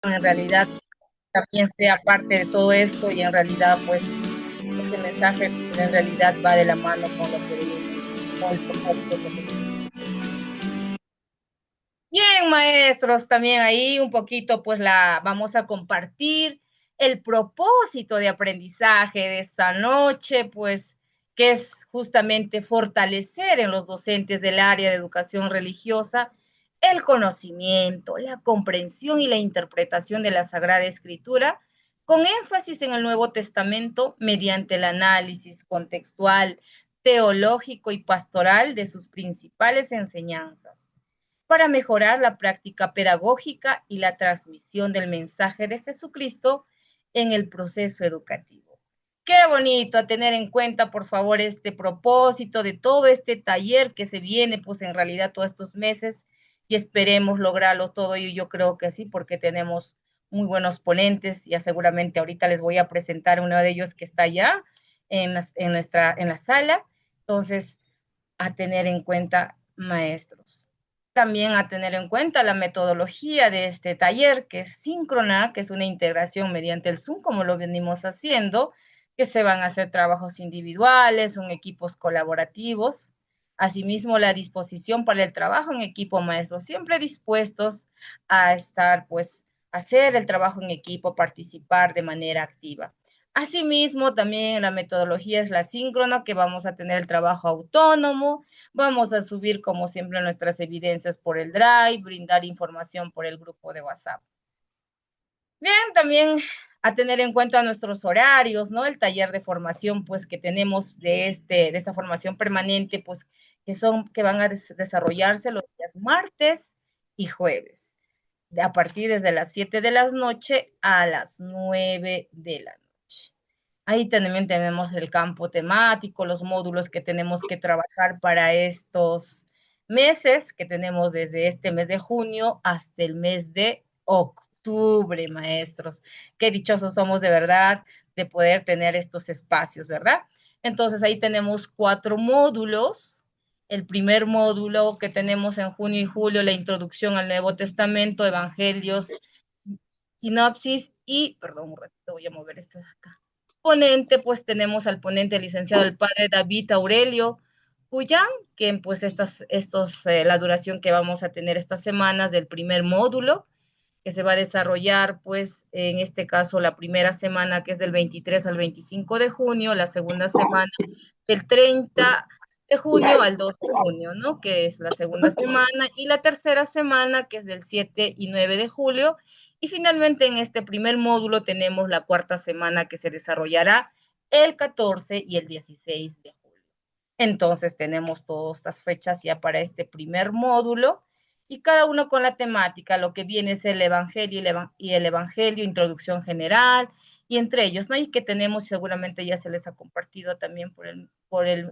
en realidad también sea parte de todo esto y en realidad pues este mensaje en realidad va de la mano con lo que venimos, con el propósito que tenemos. Bien, maestros, también ahí un poquito pues vamos a compartir el propósito de aprendizaje de esta noche, pues que es justamente fortalecer en los docentes del área de educación religiosa el conocimiento, la comprensión y la interpretación de la Sagrada Escritura, con énfasis en el Nuevo Testamento mediante el análisis contextual, teológico y pastoral de sus principales enseñanzas para mejorar la práctica pedagógica y la transmisión del mensaje de Jesucristo en el proceso educativo. Qué bonito a tener en cuenta, por favor, este propósito de todo este taller que se viene, pues en realidad todos estos meses y esperemos lograrlo todo y yo creo que sí, porque tenemos muy buenos ponentes, ya seguramente ahorita les voy a presentar uno de ellos que está allá en la sala, entonces a tener en cuenta maestros. También a tener en cuenta la metodología de este taller, que es síncrona, que es una integración mediante el Zoom, como lo venimos haciendo, que se van a hacer trabajos individuales, son equipos colaborativos. Asimismo, la disposición para el trabajo en equipo maestro, siempre dispuestos a estar, pues, hacer el trabajo en equipo, participar de manera activa. Asimismo, también la metodología es la síncrona, que vamos a tener el trabajo autónomo, vamos a subir como siempre nuestras evidencias por el Drive, brindar información por el grupo de WhatsApp. Bien, también a tener en cuenta nuestros horarios, ¿no? El taller de formación, pues, que tenemos de esta formación permanente, pues, que van a desarrollarse los días martes y jueves, a partir desde las 7 de la noche a las 9 de la noche. Ahí también tenemos el campo temático, los módulos que tenemos que trabajar para estos meses, que tenemos desde este mes de junio hasta el mes de octubre, maestros. Qué dichosos somos de verdad de poder tener estos espacios, ¿verdad? Entonces ahí tenemos 4 módulos. El primer módulo que tenemos en junio y julio, la introducción al Nuevo Testamento, Evangelios, sinopsis y, perdón, un ratito, voy a mover esto de acá. Ponente, pues tenemos al ponente licenciado el padre David Aurelio Cuyán, que pues la duración que vamos a tener estas semanas del primer módulo, que se va a desarrollar pues en este caso la primera semana que es del 23 al 25 de junio, la segunda semana del 30 de junio al 2 de junio, ¿no? Que es la segunda semana, y la tercera semana, que es del 7 y 9 de julio, y finalmente en este primer módulo tenemos la cuarta semana que se desarrollará el 14 y el 16 de julio. Entonces tenemos todas estas fechas ya para este primer módulo y cada uno con la temática, lo que viene es el Evangelio y el Evangelio, introducción general, y entre ellos, ¿no? Y que tenemos, seguramente ya se les ha compartido también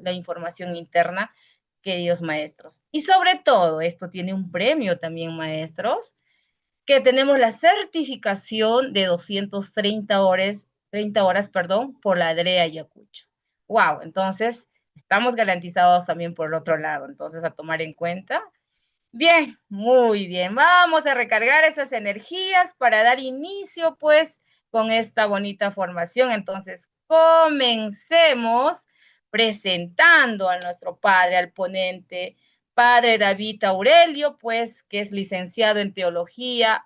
la información interna, queridos maestros. Y sobre todo, esto tiene un premio también, maestros, que tenemos la certificación de 30 horas, perdón, por la Adrea Ayacucho. Wow, entonces estamos garantizados también por el otro lado, entonces a tomar en cuenta. Bien, muy bien. Vamos a recargar esas energías para dar inicio, pues, con esta bonita formación. Entonces, comencemos presentando a nuestro padre, al ponente, padre David Aurelio, pues, que es licenciado en teología,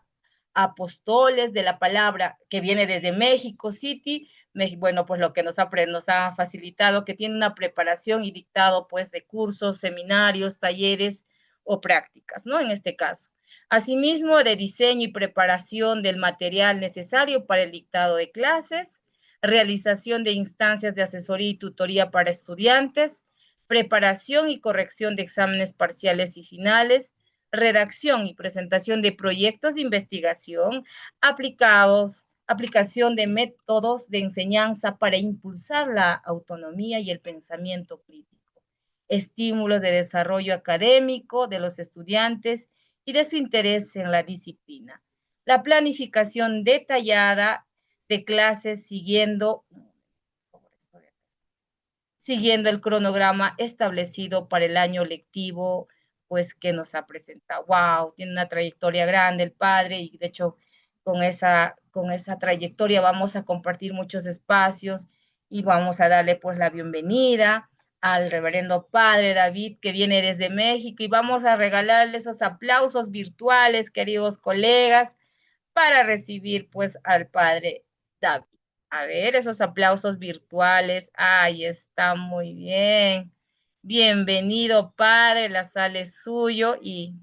apóstoles de la palabra, que viene desde México City. Bueno, pues lo que nos ha facilitado, que tiene una preparación y dictado, pues, de cursos, seminarios, talleres o prácticas, ¿no? En este caso. Asimismo, de diseño y preparación del material necesario para el dictado de clases, realización de instancias de asesoría y tutoría para estudiantes, preparación y corrección de exámenes parciales y finales, redacción y presentación de proyectos de investigación aplicados, aplicación de métodos de enseñanza para impulsar la autonomía y el pensamiento crítico, estímulos de desarrollo académico de los estudiantes y de su interés en la disciplina. La planificación detallada de clases siguiendo el cronograma establecido para el año lectivo, pues que nos ha presentado. Wow, tiene una trayectoria grande el padre y de hecho con esa trayectoria vamos a compartir muchos espacios y vamos a darle pues la bienvenida al reverendo padre David que viene desde México y vamos a regalarle esos aplausos virtuales, queridos colegas, para recibir pues al padre David. A ver, esos aplausos virtuales. Ahí está, muy bien. Bienvenido, padre, la sala es suyo y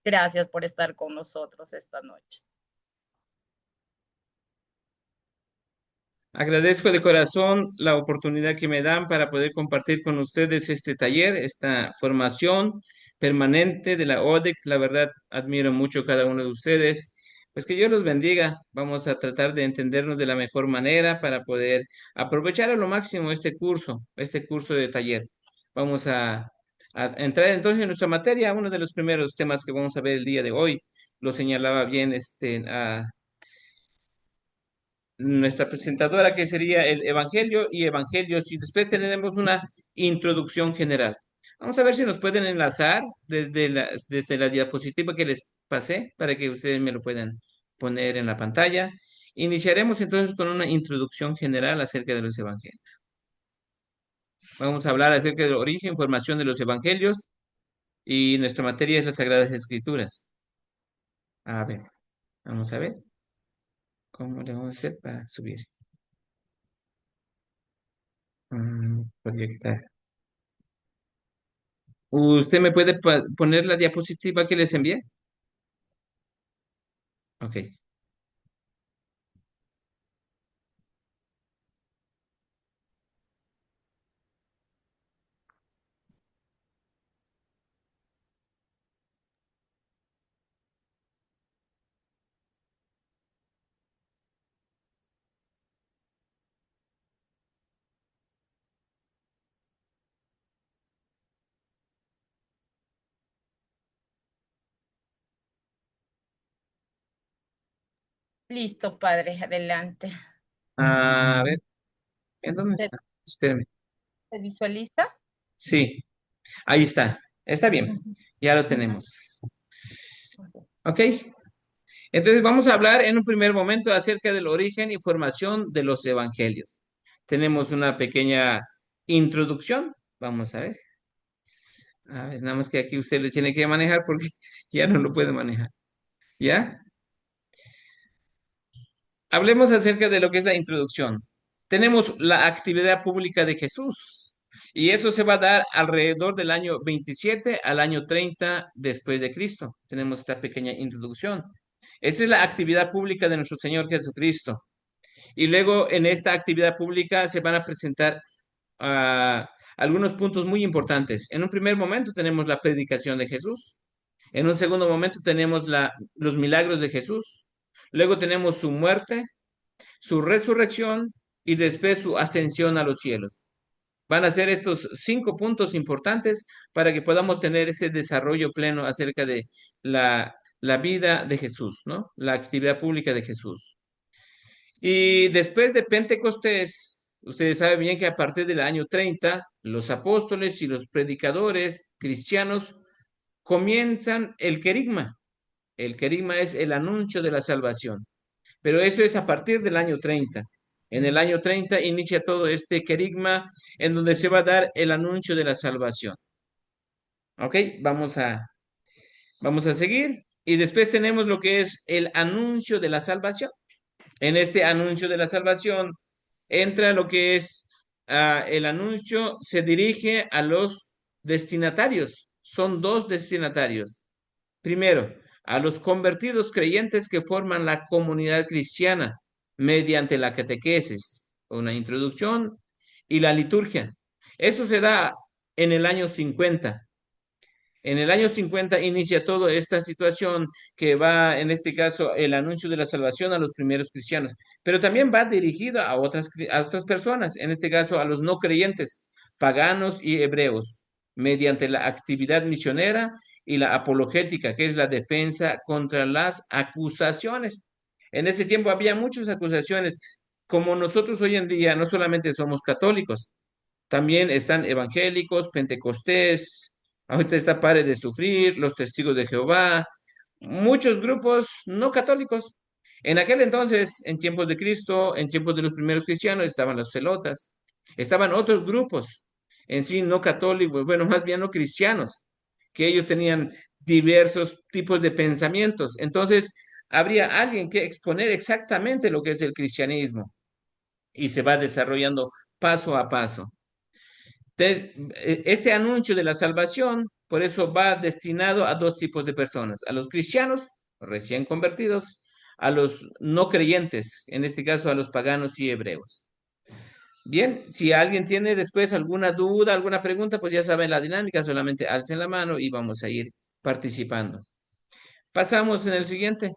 gracias por estar con nosotros esta noche. Agradezco de corazón la oportunidad que me dan para poder compartir con ustedes este taller, esta formación permanente de la ODEC. La verdad, admiro mucho cada uno de ustedes. Pues que Dios los bendiga. Vamos a tratar de entendernos de la mejor manera para poder aprovechar a lo máximo este curso de taller. Vamos a entrar entonces en nuestra materia. Uno de los primeros temas que vamos a ver el día de hoy lo señalaba bien nuestra presentadora, que sería el Evangelio y Evangelios, y después tenemos una introducción general. Vamos a ver si nos pueden enlazar desde la diapositiva que les pasé para que ustedes me lo puedan poner en la pantalla. Iniciaremos entonces con una introducción general acerca de los evangelios. Vamos a hablar acerca del origen, formación de los evangelios y nuestra materia es las Sagradas Escrituras. A ver, vamos a ver cómo le vamos a hacer para subir. Proyectar. ¿Usted me puede poner la diapositiva que les envié? Ok, Listo, padre, adelante. a ver, ¿en dónde ¿Se, está? Espérame. se visualiza? Sí, ahí está. Está bien, Ujú, ya lo ujú. tenemos. Ok, entonces vamos a hablar en un primer momento acerca del origen y formación de los evangelios. Tenemos una pequeña introducción. Vamos a ver. A ver, nada más que aquí usted lo tiene que manejar porque ya no lo puede manejar. ¿Ya? Hablemos acerca de lo que es la introducción. Tenemos la actividad pública de Jesús y eso se va a dar alrededor del año 27 al año 30 después de Cristo. Tenemos esta pequeña introducción. Esa es la actividad pública de nuestro Señor Jesucristo. Y luego en esta actividad pública se van a presentar algunos puntos muy importantes. En un primer momento tenemos la predicación de Jesús. En un segundo momento tenemos los milagros de Jesús. Luego tenemos su muerte, su resurrección y después su ascensión a los cielos. Van a ser estos 5 puntos importantes para que podamos tener ese desarrollo pleno acerca de la vida de Jesús, ¿no? La actividad pública de Jesús. Y después de Pentecostés, ustedes saben bien que a partir del año 30, los apóstoles y los predicadores cristianos comienzan el querigma. El querigma es el anuncio de la salvación. Pero eso es a partir del año 30. En el año 30 inicia todo este querigma en donde se va a dar el anuncio de la salvación. ¿Ok? Vamos a seguir. Y después tenemos lo que es el anuncio de la salvación. En este anuncio de la salvación entra lo que es el anuncio, se dirige a los destinatarios. Son dos destinatarios. Primero, a los convertidos creyentes que forman la comunidad cristiana mediante la catequesis, una introducción y la liturgia. Eso se da en el año 50. En el año 50 inicia toda esta situación que va, en este caso, el anuncio de la salvación a los primeros cristianos, pero también va dirigido a otras personas, en este caso a los no creyentes, paganos y hebreos, mediante la actividad misionera y la apologética, que es la defensa contra las acusaciones. En ese tiempo había muchas acusaciones, como nosotros hoy en día no solamente somos católicos, también están evangélicos, pentecostés, ahorita está Pare de Sufrir, los Testigos de Jehová, muchos grupos no católicos. En aquel entonces, en tiempos de Cristo, en tiempos de los primeros cristianos, estaban los celotas, estaban otros grupos, en sí no católicos, bueno, más bien no cristianos, que ellos tenían diversos tipos de pensamientos. Entonces, habría alguien que exponer exactamente lo que es el cristianismo y se va desarrollando paso a paso. Entonces, este anuncio de la salvación, por eso va destinado a dos tipos de personas, a los cristianos recién convertidos, a los no creyentes, en este caso a los paganos y hebreos. Bien, si alguien tiene después alguna duda, alguna pregunta, pues ya saben la dinámica, solamente alcen la mano y vamos a ir participando. Pasamos en el siguiente.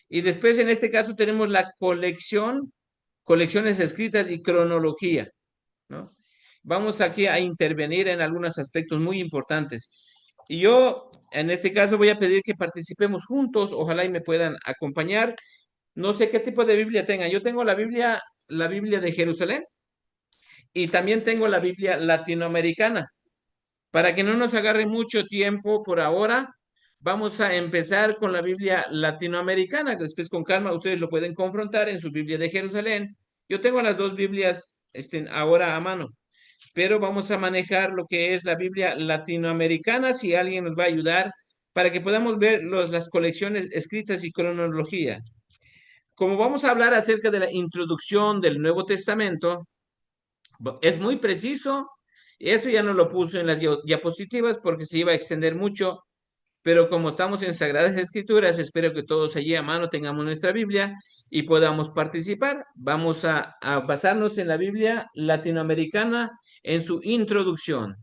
Y después en este caso tenemos la colección, colecciones escritas y cronología, ¿no? Vamos aquí a intervenir en algunos aspectos muy importantes. Y yo, en este caso, voy a pedir que participemos juntos, ojalá y me puedan acompañar. No sé qué tipo de Biblia tengan. Yo tengo la Biblia de Jerusalén y también tengo la Biblia latinoamericana. Para que no nos agarre mucho tiempo por ahora, vamos a empezar con la Biblia latinoamericana, que después con calma ustedes lo pueden confrontar en su Biblia de Jerusalén. Yo tengo las dos Biblias ahora a mano, pero vamos a manejar lo que es la Biblia latinoamericana, si alguien nos va a ayudar, para que podamos ver las colecciones escritas y cronología. Como vamos a hablar acerca de la introducción del Nuevo Testamento, es muy preciso. Eso ya no lo puso en las diapositivas porque se iba a extender mucho, pero como estamos en Sagradas Escrituras, espero que todos allí a mano tengamos nuestra Biblia y podamos participar. Vamos a basarnos en la Biblia latinoamericana en su introducción.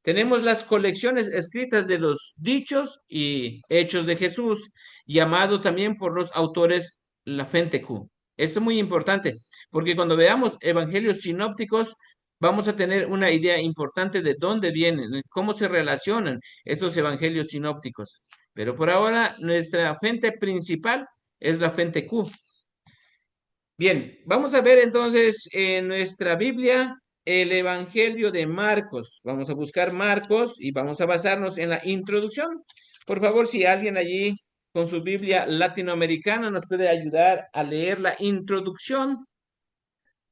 Tenemos las colecciones escritas de los dichos y hechos de Jesús, llamado también por los autores la Fente Q. Eso es muy importante, porque cuando veamos evangelios sinópticos, vamos a tener una idea importante de dónde vienen, cómo se relacionan esos evangelios sinópticos. Pero por ahora, nuestra fuente principal es la fuente Q. Bien, vamos a ver entonces en nuestra Biblia el Evangelio de Marcos. Vamos a buscar Marcos y vamos a basarnos en la introducción. Por favor, si alguien allí con su Biblia latinoamericana nos puede ayudar a leer la introducción,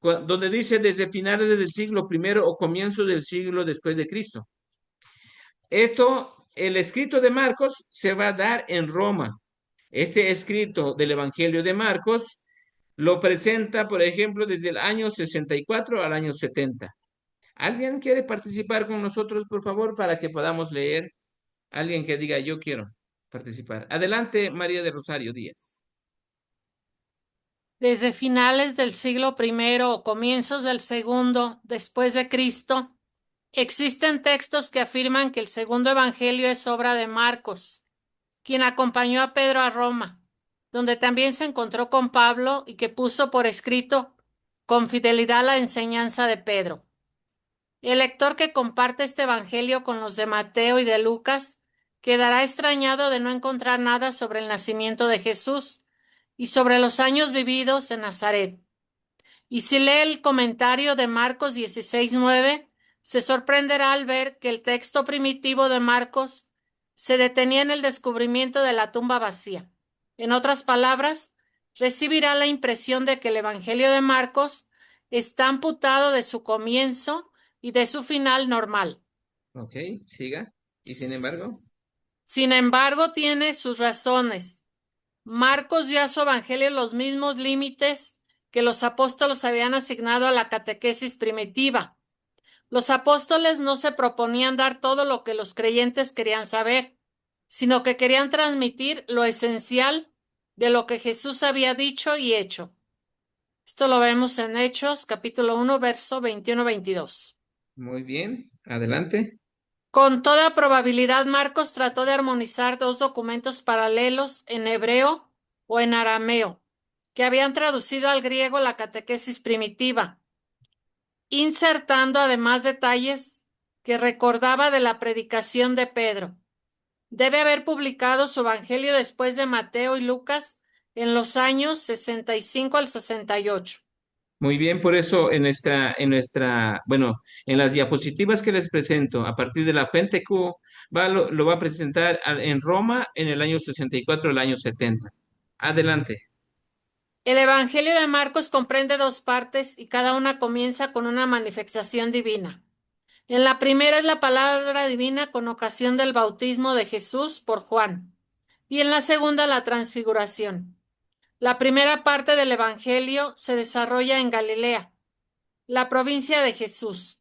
donde dice desde finales del siglo primero o comienzo del siglo después de Cristo. Esto, el escrito de Marcos se va a dar en Roma. Este escrito del Evangelio de Marcos lo presenta, por ejemplo, desde el año 64 al año 70. ¿Alguien quiere participar con nosotros, por favor, para que podamos leer? Alguien que diga, yo quiero participar. Adelante, María de Rosario Díaz. Desde finales del siglo primero o comienzos del segundo después de Cristo, existen textos que afirman que el segundo evangelio es obra de Marcos, quien acompañó a Pedro a Roma, donde también se encontró con Pablo y que puso por escrito con fidelidad la enseñanza de Pedro. El lector que comparte este evangelio con los de Mateo y de Lucas quedará extrañado de no encontrar nada sobre el nacimiento de Jesús y sobre los años vividos en Nazaret. Y si lee el comentario de Marcos 16:9, se sorprenderá al ver que el texto primitivo de Marcos se detenía en el descubrimiento de la tumba vacía. En otras palabras, recibirá la impresión de que el Evangelio de Marcos está amputado de su comienzo y de su final normal. Ok, siga. Y sin embargo, Sin embargo, tiene sus razones. Marcos dio a su evangelio los mismos límites que los apóstoles habían asignado a la catequesis primitiva. Los apóstoles no se proponían dar todo lo que los creyentes querían saber, sino que querían transmitir lo esencial de lo que Jesús había dicho y hecho. Esto lo vemos en Hechos, capítulo 1, verso 21-22. muy bien. Adelante. Con toda probabilidad, Marcos trató de armonizar dos documentos paralelos en hebreo o en arameo, que habían traducido al griego la catequesis primitiva, insertando además detalles que recordaba de la predicación de Pedro. Debe haber publicado su evangelio después de Mateo y Lucas en los años 65 al 68. Muy bien, por eso bueno, en las diapositivas que les presento, a partir de la fuente Q, lo va a presentar en Roma en el año 64 al año 70. Adelante. El Evangelio de Marcos comprende dos partes y cada una comienza con una manifestación divina. En la primera es la palabra divina con ocasión del bautismo de Jesús por Juan y en la segunda la transfiguración. La primera parte del Evangelio se desarrolla en Galilea, la provincia de Jesús,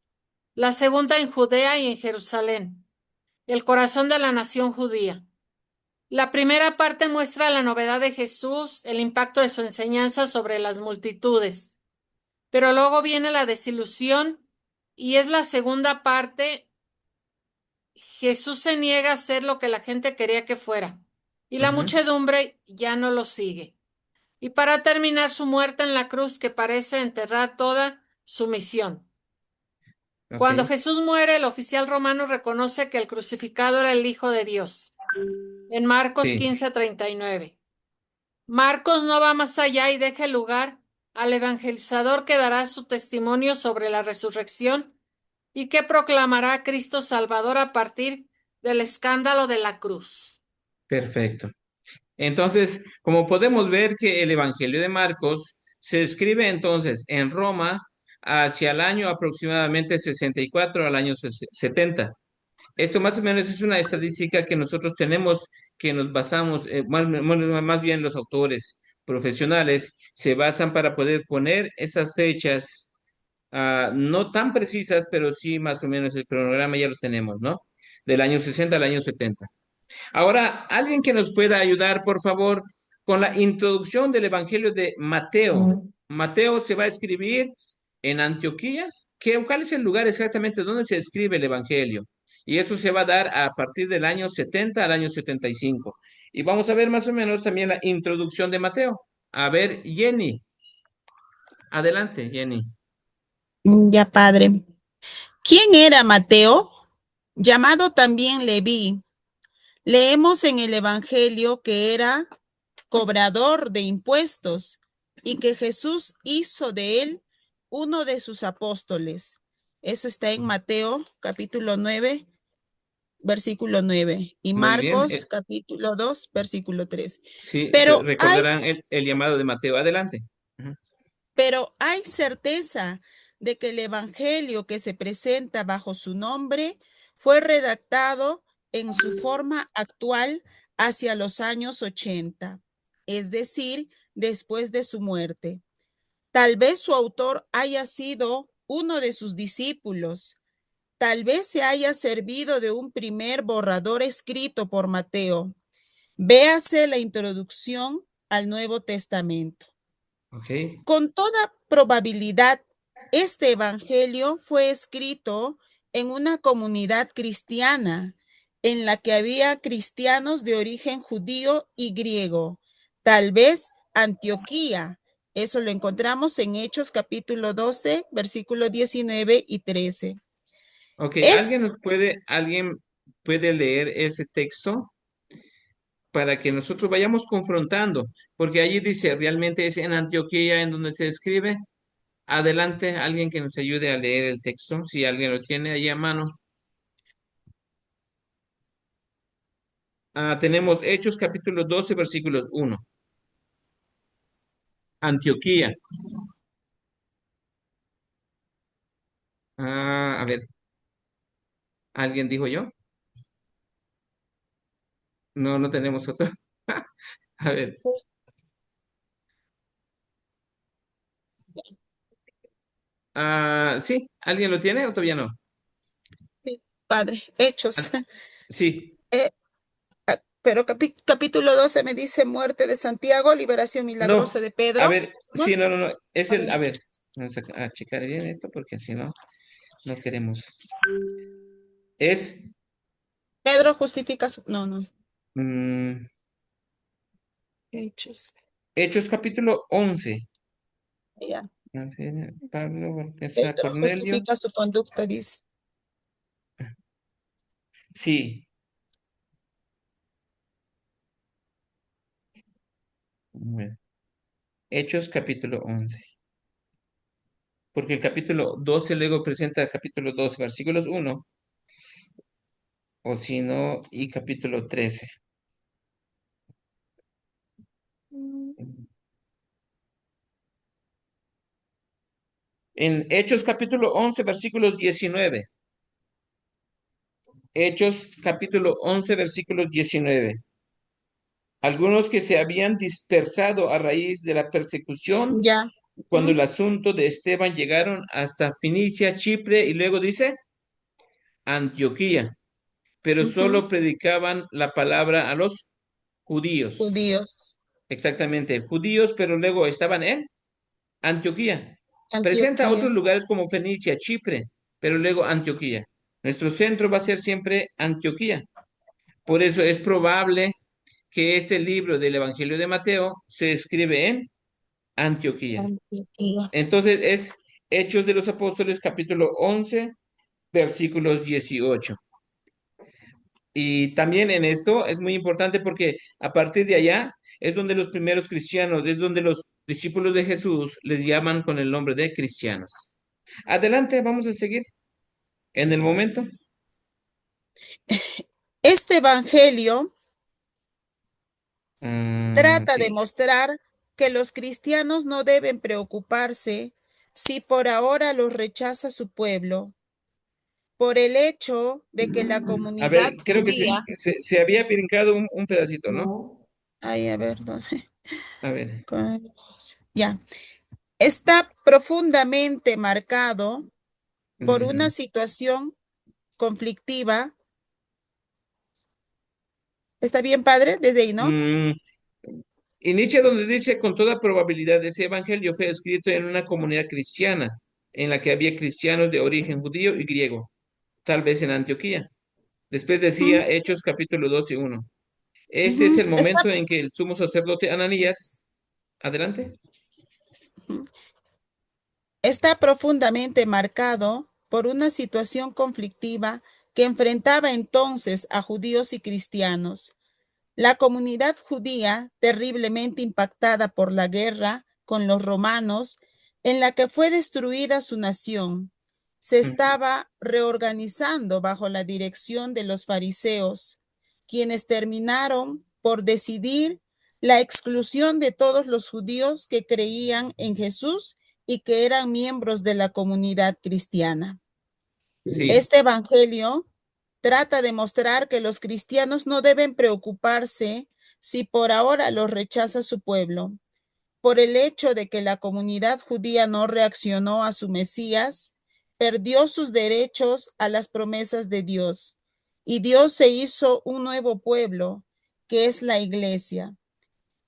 la segunda en Judea y en Jerusalén, el corazón de la nación judía. La primera parte muestra la novedad de Jesús, el impacto de su enseñanza sobre las multitudes, pero luego viene la desilusión y es la segunda parte. Jesús se niega a ser lo que la gente quería que fuera y la Ujú. muchedumbre ya no lo sigue. Y para terminar su muerte en la cruz que parece enterrar toda su misión. Ok, Cuando Jesús muere, el oficial romano reconoce que el crucificado era el Hijo de Dios. En Marcos sí, 15:39. Marcos no va más allá y deja el lugar al evangelizador que dará su testimonio sobre la resurrección y que proclamará a Cristo Salvador a partir del escándalo de la cruz. perfecto. Entonces, como podemos ver que el Evangelio de Marcos se escribe entonces en Roma hacia el año aproximadamente 64 al año 70. Esto más o menos es una estadística que nosotros tenemos, que nos basamos, más bien los autores profesionales se basan para poder poner esas fechas, no tan precisas, pero sí más o menos el cronograma ya lo tenemos, ¿no? Del año 60 al año 70. Ahora, alguien que nos pueda ayudar, por favor, con la introducción del Evangelio de Mateo. Mateo se va a escribir en Antioquía. ¿Cuál es el lugar exactamente donde se escribe el Evangelio? Y eso se va a dar a partir del año 70 al año 75. Y vamos a ver más o menos también la introducción de Mateo. A ver, Jenny, adelante, Jenny. Ya, padre. ¿Quién era Mateo? Llamado también Leví. Leemos en el Evangelio que era cobrador de impuestos y que Jesús hizo de él uno de sus apóstoles. Eso está en Mateo capítulo 9, versículo 9 y Muy bien. Marcos capítulo 2, versículo 3. Sí, Pero hay recordarán el llamado de Mateo. Adelante. Ujú. Pero hay certeza de que el Evangelio que se presenta bajo su nombre fue redactado en su forma actual hacia los años 80, es decir, después de su muerte. Tal vez su autor haya sido uno de sus discípulos. Tal vez se haya servido de un primer borrador escrito por Mateo. Véase la introducción al Nuevo Testamento. Ok. Con toda probabilidad, este evangelio fue escrito en una comunidad cristiana en la que había cristianos de origen judío y griego, tal vez Antioquía. Eso lo encontramos en Hechos capítulo 12, versículos 19 y 13. Ok, Es alguien puede leer ese texto para que nosotros vayamos confrontando, porque allí dice, realmente es en Antioquía en donde se escribe. Adelante, alguien que nos ayude a leer el texto, si alguien lo tiene ahí a mano. Tenemos Hechos capítulo 12, versículos 1. Antioquía. A ver, ¿alguien dijo yo? No, no tenemos otro. A ver, sí, ¿alguien lo tiene o todavía no? Padre, Hechos. Ah, sí, Eh, pero capítulo 12 me dice muerte de Santiago, liberación no, milagrosa de a Pedro. ver, ¿No? sí, no, no, no, es A ver. a ver, vamos a checar bien esto porque si no, no queremos. Es Pedro justifica su... No, no. mm, Hechos. Hechos capítulo 11. Ya. Pablo, Baltasar, Pedro Cornelio. justifica su conducta, dice. Sí, bueno, Hechos capítulo 11. Porque el capítulo 12 luego presenta el capítulo 12, versículos 1, o si no, y capítulo 13. En Hechos capítulo 11, versículos 19. Hechos capítulo 11, versículos 19. Algunos que se habían dispersado a raíz de la persecución, Ya. cuando el asunto de Esteban llegaron hasta Fenicia, Chipre y luego dice Antioquía, pero Ujú. solo predicaban la palabra a los judíos. Judíos. Exactamente, judíos, pero luego estaban en Antioquía. Presenta otros Antioquía. lugares como Fenicia, Chipre, pero luego Antioquía. Nuestro centro va a ser siempre Antioquía. Por eso es probable que este libro del Evangelio de Mateo se escribe en Antioquía. Antioquía. Entonces es Hechos de los Apóstoles, capítulo 11, versículos 18. Y también en esto es muy importante porque a partir de allá es donde los primeros cristianos, es donde los discípulos de Jesús les llaman con el nombre de cristianos. Adelante, vamos a seguir en el momento. Este evangelio trata de Sí. mostrar que los cristianos no deben preocuparse si por ahora los rechaza su pueblo, por el hecho de que la A ver, comunidad creo que judía, se había brincado un pedacito, ¿no? ay, a ver, ¿dónde? A ver. Ya, está profundamente marcado por una Ujú. situación conflictiva. ¿Está bien, padre? Desde ahí, ¿no? Mm, inicia donde dice, con toda probabilidad, ese evangelio fue escrito en una comunidad cristiana, en la que había cristianos de origen judío y griego, tal vez en Antioquía. Después Ujú, decía Hechos capítulo 12, 1. Este es ujú. el momento en que el sumo sacerdote Ananías, adelante. Está profundamente marcado por una situación conflictiva que enfrentaba entonces a judíos y cristianos. La comunidad judía, terriblemente impactada por la guerra con los romanos, en la que fue destruida su nación, se Ujú. estaba reorganizando bajo la dirección de los fariseos, quienes terminaron por decidir la exclusión de todos los judíos que creían en Jesús y que eran miembros de la comunidad cristiana. Sí, Este evangelio trata de mostrar que los cristianos no deben preocuparse si por ahora los rechaza su pueblo, por el hecho de que la comunidad judía no reaccionó a su Mesías, perdió sus derechos a las promesas de Dios, y Dios se hizo un nuevo pueblo, que es la iglesia.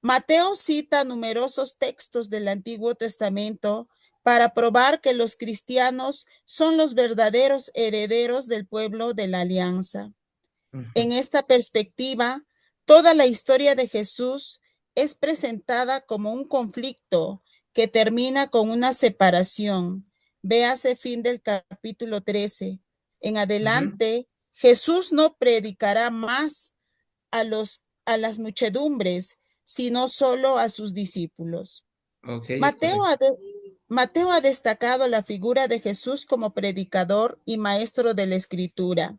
Mateo cita numerosos textos del Antiguo Testamento para probar que los cristianos son los verdaderos herederos del pueblo de la alianza. ujú, En esta perspectiva, toda la historia de Jesús es presentada como un conflicto que termina con una separación. Véase fin del capítulo 13. En ujú. adelante, Jesús no predicará más a las muchedumbres, sino solo a sus discípulos. Ok, es Mateo correcto. ha, de- Mateo ha destacado la figura de Jesús como predicador y maestro de la Escritura.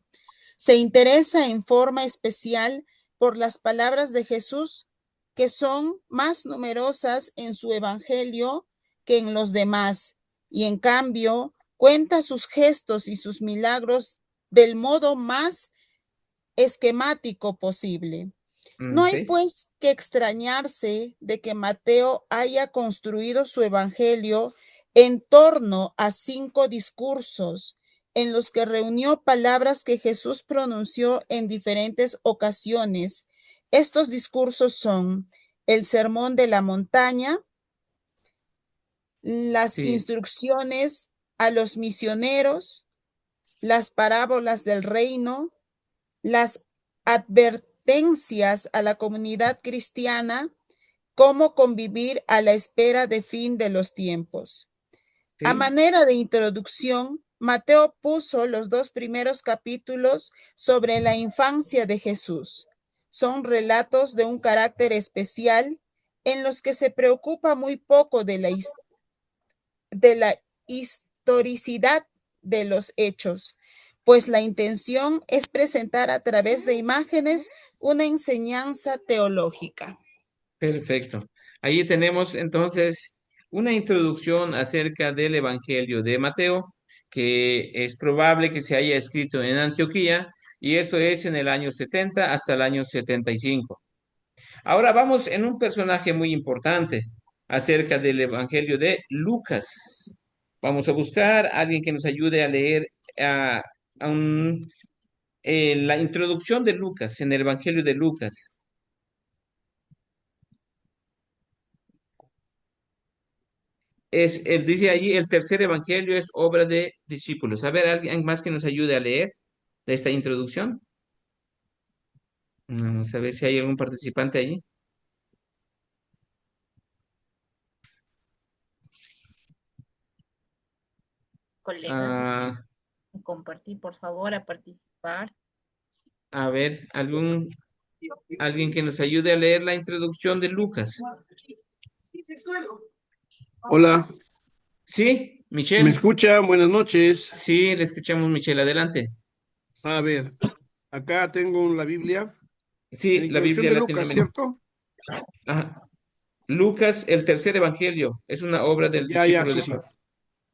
Se interesa en forma especial por las palabras de Jesús, que son más numerosas en su evangelio que en los demás, y en cambio cuenta sus gestos y sus milagros del modo más esquemático posible. No Ok, hay pues que extrañarse de que Mateo haya construido su evangelio en torno a 5 discursos en los que reunió palabras que Jesús pronunció en diferentes ocasiones. Estos discursos son el Sermón de la Montaña, las sí, instrucciones a los misioneros, las parábolas del reino, las advertencias a la comunidad cristiana, cómo convivir a la espera de fin de los tiempos. A sí, manera de introducción, Mateo puso los 2 primeros capítulos sobre la infancia de Jesús. Son relatos de un carácter especial en los que se preocupa muy poco de la historicidad de los hechos, pues la intención es presentar a través de imágenes una enseñanza teológica. perfecto. Ahí tenemos entonces una introducción acerca del Evangelio de Mateo, que es probable que se haya escrito en Antioquía, y eso es en el año 70 hasta el año 75. Ahora vamos en un personaje muy importante acerca del Evangelio de Lucas. Vamos a buscar a alguien que nos ayude a leer a, la introducción de Lucas en el Evangelio de Lucas. Dice allí, el tercer evangelio es obra de discípulos. A ver, ¿alguien más que nos ayude a leer de esta introducción? Vamos a ver si hay algún participante allí. Colegas, Ah, compartir, por favor, a participar. a ver, alguien que nos ayude a leer la introducción de Lucas. Hola, Sí, ¿me Michelle. escuchan? Buenas noches. Sí, le escuchamos, Michelle. Adelante. A ver, acá tengo la Biblia, en la Sí, la introducción Biblia de Lucas, latinoamericana. ¿cierto? Ajá. Lucas, el tercer evangelio, es una obra del Ya, discípulo sí, de sí. Pablo.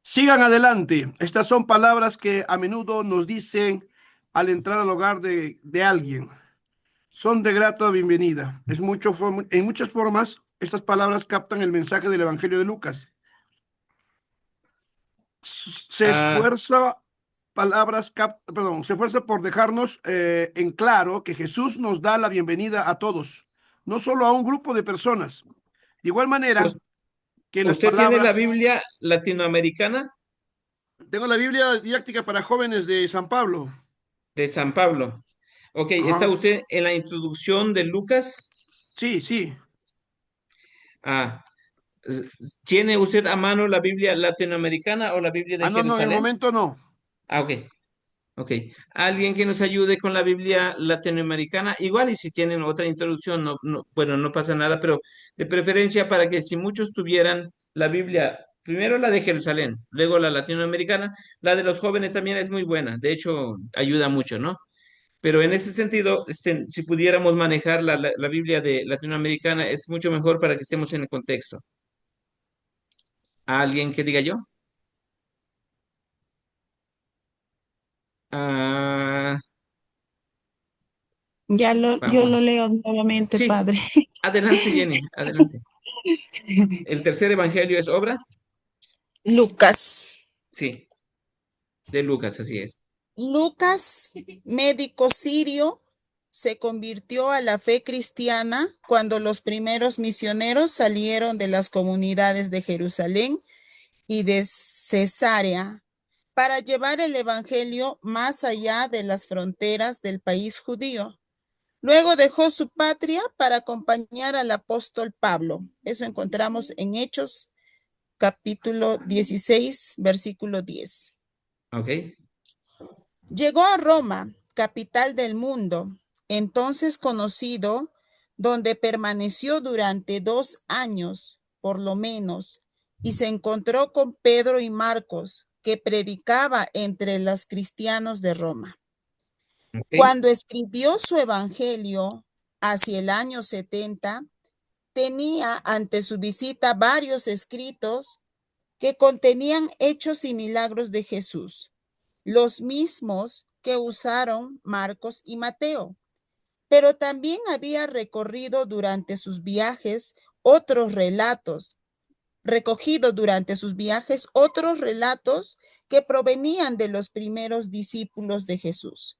Sigan adelante. Estas son palabras que a menudo nos dicen al entrar al hogar de alguien. Son de grata bienvenida. En muchas formas, estas palabras captan el mensaje del Evangelio de Lucas. Se Ah, esfuerza se esfuerza por dejarnos en claro que Jesús nos da la bienvenida a todos, no solo a un grupo de personas. De igual manera us- que las ¿usted tiene la palabras, Biblia latinoamericana tengo la Biblia didáctica para jóvenes de San Pablo. de San Pablo? Ok, ¿está Ajá. usted en la introducción de Lucas? Sí, sí. Ah, ¿tiene usted a mano la Biblia latinoamericana o la Biblia de No, en el Jerusalén? momento no. Ah, ok, ok. ¿Alguien que nos ayude con la Biblia latinoamericana? Igual y si tienen otra introducción, bueno, no pasa nada, pero de preferencia para que si muchos tuvieran la Biblia, primero la de Jerusalén, luego la latinoamericana, la de los jóvenes también es muy buena, de hecho ayuda mucho, ¿no? Pero en ese sentido, si pudiéramos manejar la Biblia de latinoamericana, es mucho mejor para que estemos en el contexto. ¿A alguien que diga yo? Ah, Yo lo vamos. leo nuevamente, Sí, padre. adelante, Jenny, adelante. ¿El tercer evangelio es obra? Lucas. Sí, de Lucas, así es. Lucas, médico sirio, se convirtió a la fe cristiana cuando los primeros misioneros salieron de las comunidades de Jerusalén y de Cesarea para llevar el evangelio más allá de las fronteras del país judío. Luego dejó su patria para acompañar al apóstol Pablo. Eso encontramos en Hechos, capítulo 16, versículo 10. Ok, Llegó a Roma, capital del mundo, entonces conocido, donde permaneció durante 2 años, por lo menos, y se encontró con Pedro y Marcos, que predicaba entre los cristianos de Roma. ok, Cuando escribió su evangelio hacia el año 70, tenía ante su visita varios escritos que contenían hechos y milagros de Jesús, los mismos que usaron Marcos y Mateo, pero también había recorrido durante sus viajes otros relatos, recogido durante sus viajes otros relatos que provenían de los primeros discípulos de Jesús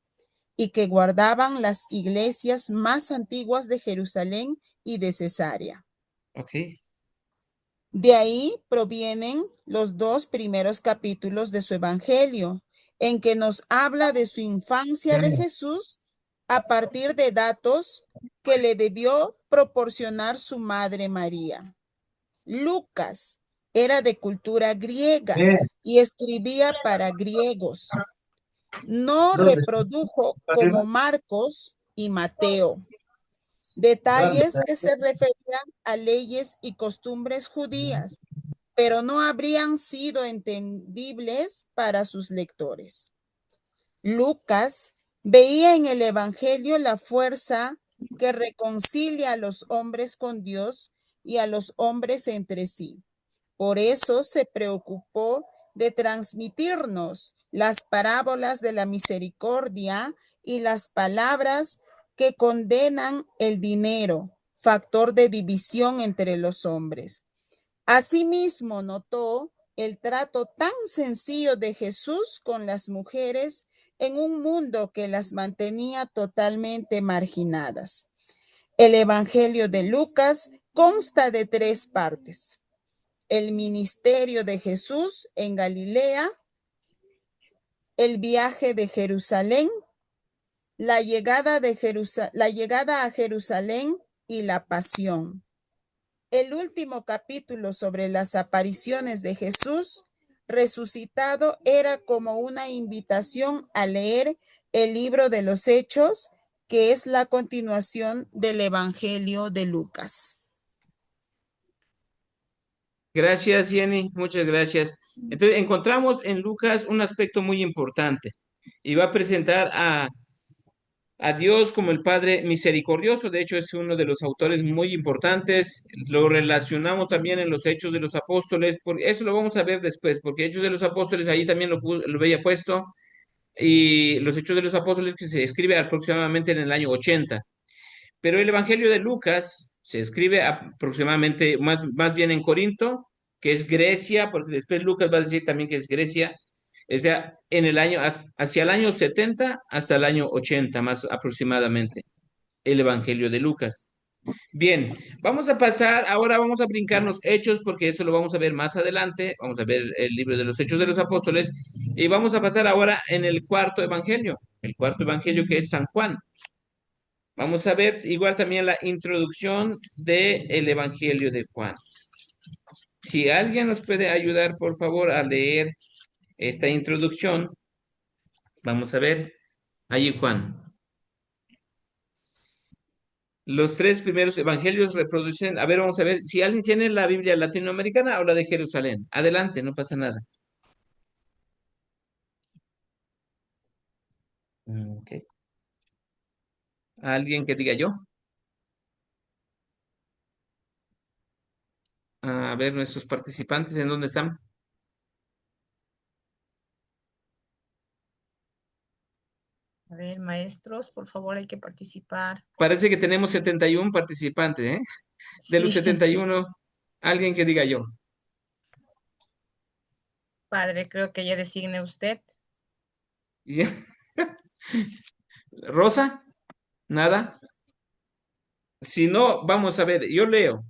y que guardaban las iglesias más antiguas de Jerusalén y de Cesarea. ok. De ahí provienen los 2 primeros capítulos de su evangelio, en que nos habla de su infancia de Jesús a partir de datos que le debió proporcionar su madre María. Lucas era de cultura griega y escribía para griegos. No reprodujo como Marcos y Mateo detalles que se referían a leyes y costumbres judías, pero no habrían sido entendibles para sus lectores. Lucas veía en el Evangelio la fuerza que reconcilia a los hombres con Dios y a los hombres entre sí. Por eso se preocupó de transmitirnos las parábolas de la misericordia y las palabras que condenan el dinero, factor de división entre los hombres. Asimismo, notó el trato tan sencillo de Jesús con las mujeres en un mundo que las mantenía totalmente marginadas. El Evangelio de Lucas consta de 3 partes: el ministerio de Jesús en Galilea, el viaje de Jerusalén, la llegada a Jerusalén y la pasión. El último capítulo sobre las apariciones de Jesús resucitado era como una invitación a leer el libro de los Hechos, que es la continuación del Evangelio de Lucas. Gracias, Jenny, muchas gracias. Entonces, encontramos en Lucas un aspecto muy importante y va a presentar a Dios como el Padre misericordioso. De hecho, es uno de los autores muy importantes. Lo relacionamos también en los Hechos de los Apóstoles, porque eso lo vamos a ver después, porque Hechos de los Apóstoles ahí también lo veía puesto, y los Hechos de los Apóstoles que se escribe aproximadamente en el año 80. Pero el Evangelio de Lucas se escribe aproximadamente más bien en Corinto, que es Grecia, porque después Lucas va a decir también que es Grecia, o sea, en el año, hacia el año 70 hasta el año 80 más aproximadamente, el Evangelio de Lucas. Bien, vamos a pasar, ahora vamos a brincarnos Hechos, porque eso lo vamos a ver más adelante, vamos a ver el libro de los Hechos de los Apóstoles, y vamos a pasar ahora en el cuarto Evangelio que es San Juan. Vamos a ver igual también la introducción del Evangelio de Juan. Si alguien nos puede ayudar, por favor, a leer esta introducción. Vamos a ver. Allí, Juan. Los 3 primeros evangelios reproducen. A ver, vamos a ver si alguien tiene la Biblia latinoamericana o la de Jerusalén. Adelante, no pasa nada. Ok. ¿Alguien que diga yo? A ver, nuestros participantes, ¿en dónde están? A ver, maestros, por favor, hay que participar. Parece que tenemos 71 participantes, ¿eh? De los Sí, 71, alguien que diga yo. padre, creo que ya designe usted. ¿Rosa? ¿Nada? Si no, vamos a ver, yo leo.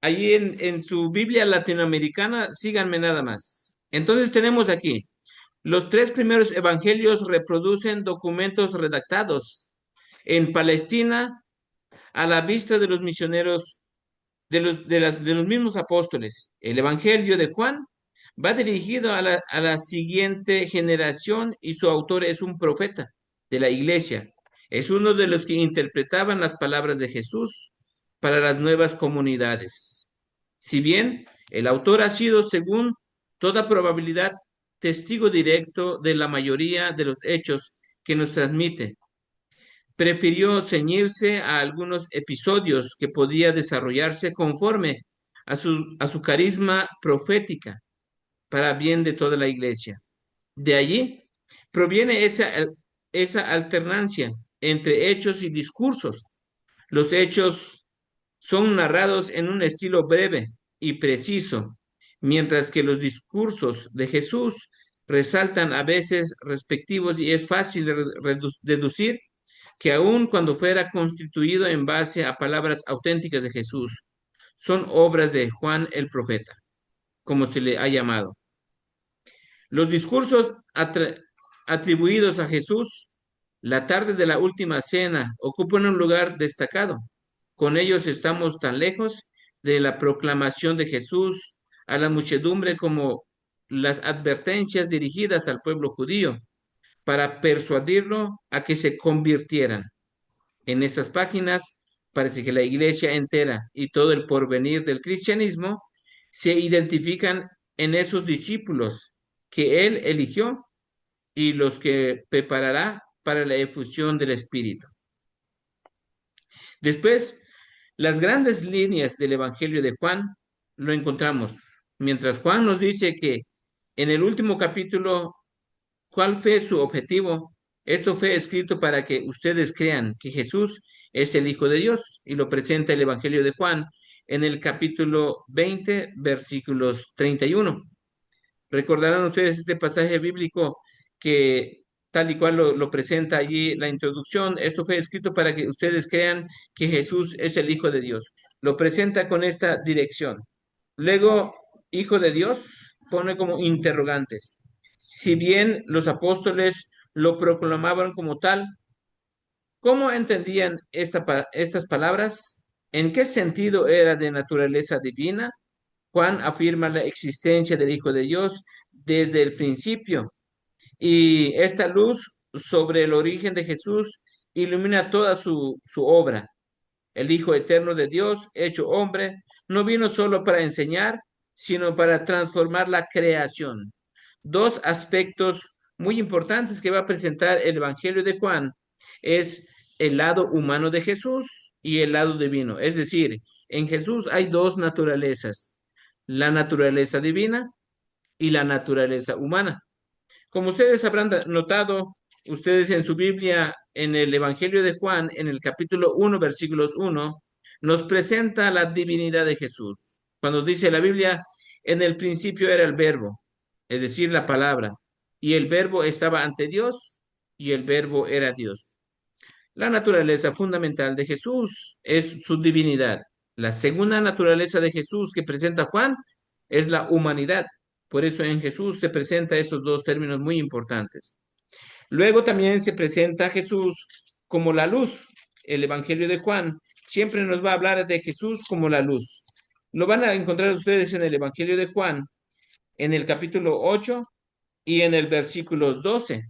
Ahí en su Biblia latinoamericana, síganme nada más. Entonces tenemos aquí, los 3 primeros evangelios reproducen documentos redactados en Palestina a la vista de los misioneros, de los mismos apóstoles. El evangelio de Juan va dirigido a la siguiente generación y su autor es un profeta de la iglesia. Es uno de los que interpretaban las palabras de Jesús para las nuevas comunidades. Si bien el autor ha sido, según toda probabilidad, testigo directo de la mayoría de los hechos que nos transmite, prefirió ceñirse a algunos episodios que podía desarrollarse conforme a su carisma profética para bien de toda la iglesia. De allí proviene esa alternancia entre hechos y discursos. Los hechos son narrados en un estilo breve y preciso, mientras que los discursos de Jesús resaltan a veces respectivos y es fácil deducir que aun cuando fuera constituido en base a palabras auténticas de Jesús, son obras de Juan el profeta, como se le ha llamado. Los discursos atribuidos a Jesús la tarde de la última cena ocupan un lugar destacado. Con ellos estamos tan lejos de la proclamación de Jesús a la muchedumbre como las advertencias dirigidas al pueblo judío para persuadirlo a que se convirtieran. En estas páginas parece que la iglesia entera y todo el porvenir del cristianismo se identifican en esos discípulos que él eligió y los que preparará para la efusión del Espíritu. Después, las grandes líneas del Evangelio de Juan lo encontramos. Mientras Juan nos dice que en el último capítulo, ¿cuál fue su objetivo? Esto fue escrito para que ustedes crean que Jesús es el Hijo de Dios, y lo presenta el Evangelio de Juan en el capítulo 20, versículos 31. Recordarán ustedes este pasaje bíblico que tal y cual lo presenta allí la introducción. Esto fue escrito para que ustedes crean que Jesús es el Hijo de Dios. Lo presenta con esta dirección. Luego, Hijo de Dios, pone como interrogantes. Si bien los apóstoles lo proclamaban como tal, ¿cómo entendían estas palabras? ¿En qué sentido era de naturaleza divina? Juan afirma la existencia del Hijo de Dios desde el principio, y esta luz sobre el origen de Jesús ilumina toda su obra. El Hijo eterno de Dios, hecho hombre, no vino solo para enseñar, sino para transformar la creación. Dos aspectos muy importantes que va a presentar el Evangelio de Juan es el lado humano de Jesús y el lado divino. Es decir, en Jesús hay dos naturalezas: la naturaleza divina y la naturaleza humana. Como ustedes habrán notado, ustedes en su Biblia, en el Evangelio de Juan, en el capítulo 1, versículos 1, nos presenta la divinidad de Jesús. Cuando dice la Biblia, en el principio era el verbo, es decir, la palabra, y el verbo estaba ante Dios, y el verbo era Dios. La naturaleza fundamental de Jesús es su divinidad. La segunda naturaleza de Jesús que presenta Juan es la humanidad. Por eso en Jesús se presenta estos dos términos muy importantes. Luego también se presenta a Jesús como la luz. El Evangelio de Juan siempre nos va a hablar de Jesús como la luz. Lo van a encontrar ustedes en el Evangelio de Juan, en el capítulo 8 y en el versículo 12.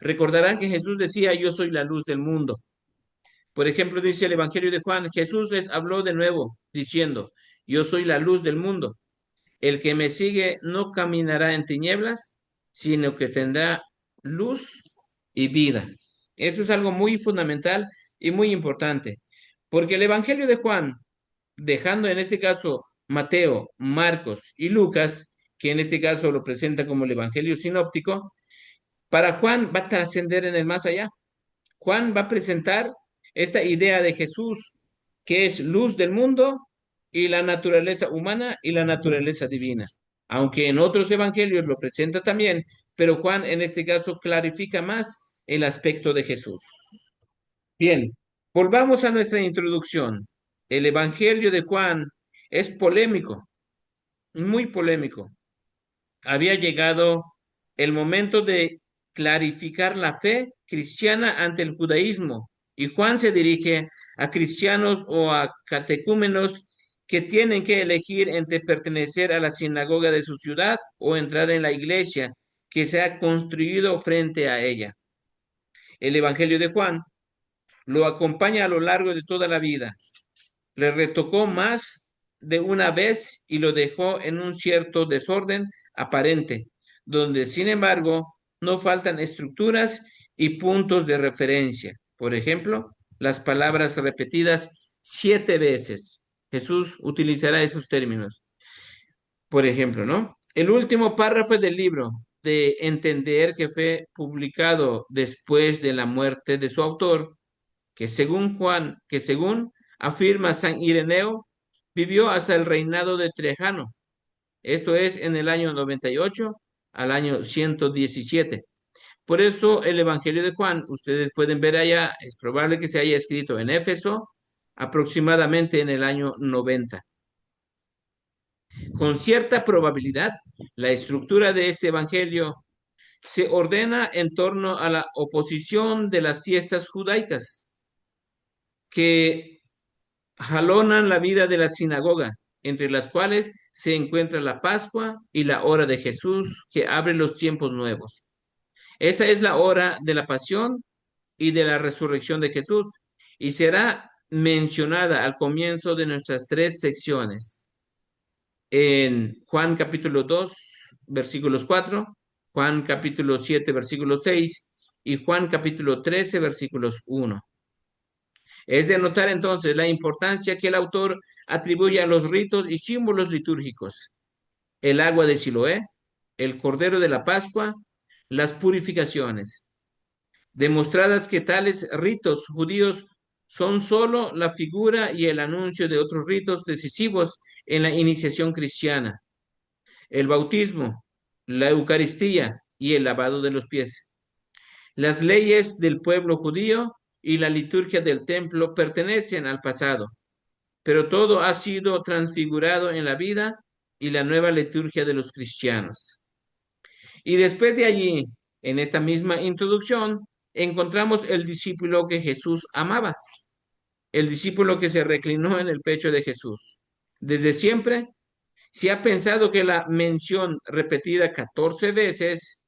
Recordarán que Jesús decía: yo soy la luz del mundo. Por ejemplo, dice el Evangelio de Juan, Jesús les habló de nuevo, diciendo: yo soy la luz del mundo. El que me sigue no caminará en tinieblas, sino que tendrá luz y vida. Esto es algo muy fundamental y muy importante, porque el Evangelio de Juan, dejando en este caso Mateo, Marcos y Lucas, que en este caso lo presenta como el Evangelio sinóptico, para Juan va a trascender en el más allá. Juan va a presentar esta idea de Jesús, que es luz del mundo, y la naturaleza humana y la naturaleza divina. Aunque en otros evangelios lo presenta también, pero Juan en este caso clarifica más el aspecto de Jesús. Bien, volvamos a nuestra introducción. El evangelio de Juan es polémico, muy polémico. Había llegado el momento de clarificar la fe cristiana ante el judaísmo, y Juan se dirige a cristianos o a catecúmenos que tienen que elegir entre pertenecer a la sinagoga de su ciudad o entrar en la iglesia que se ha construido frente a ella. El Evangelio de Juan lo acompaña a lo largo de toda la vida. Le retocó más de una vez y lo dejó en un cierto desorden aparente, donde sin embargo no faltan estructuras y puntos de referencia. Por ejemplo, las palabras repetidas 7 veces. Jesús utilizará esos términos. Por ejemplo, ¿no? El último párrafo del libro de Entender, que fue publicado después de la muerte de su autor, que según afirma San Ireneo, vivió hasta el reinado de Trajano. Esto es en el año 98 al año 117. Por eso el Evangelio de Juan, ustedes pueden ver allá, es probable que se haya escrito en Éfeso aproximadamente en el año 90. Con cierta probabilidad, la estructura de este Evangelio se ordena en torno a la oposición de las fiestas judaicas que jalonan la vida de la sinagoga, entre las cuales se encuentra la Pascua y la hora de Jesús, que abre los tiempos nuevos. Esa es la hora de la pasión y de la resurrección de Jesús, y será mencionada al comienzo de nuestras 3 secciones. En Juan capítulo 2, versículos 4, Juan capítulo 7, versículo 6, y Juan capítulo 13, versículos 1. Es de notar entonces la importancia que el autor atribuye a los ritos y símbolos litúrgicos: el agua de Siloé, el cordero de la Pascua, las purificaciones, demostradas que tales ritos judíos son sólo la figura y el anuncio de otros ritos decisivos en la iniciación cristiana: el bautismo, la Eucaristía y el lavado de los pies. Las leyes del pueblo judío y la liturgia del templo pertenecen al pasado, pero todo ha sido transfigurado en la vida y la nueva liturgia de los cristianos. Y después de allí, en esta misma introducción, encontramos el discípulo que Jesús amaba, el discípulo que se reclinó en el pecho de Jesús. Desde siempre se ha pensado que la mención repetida 14 veces,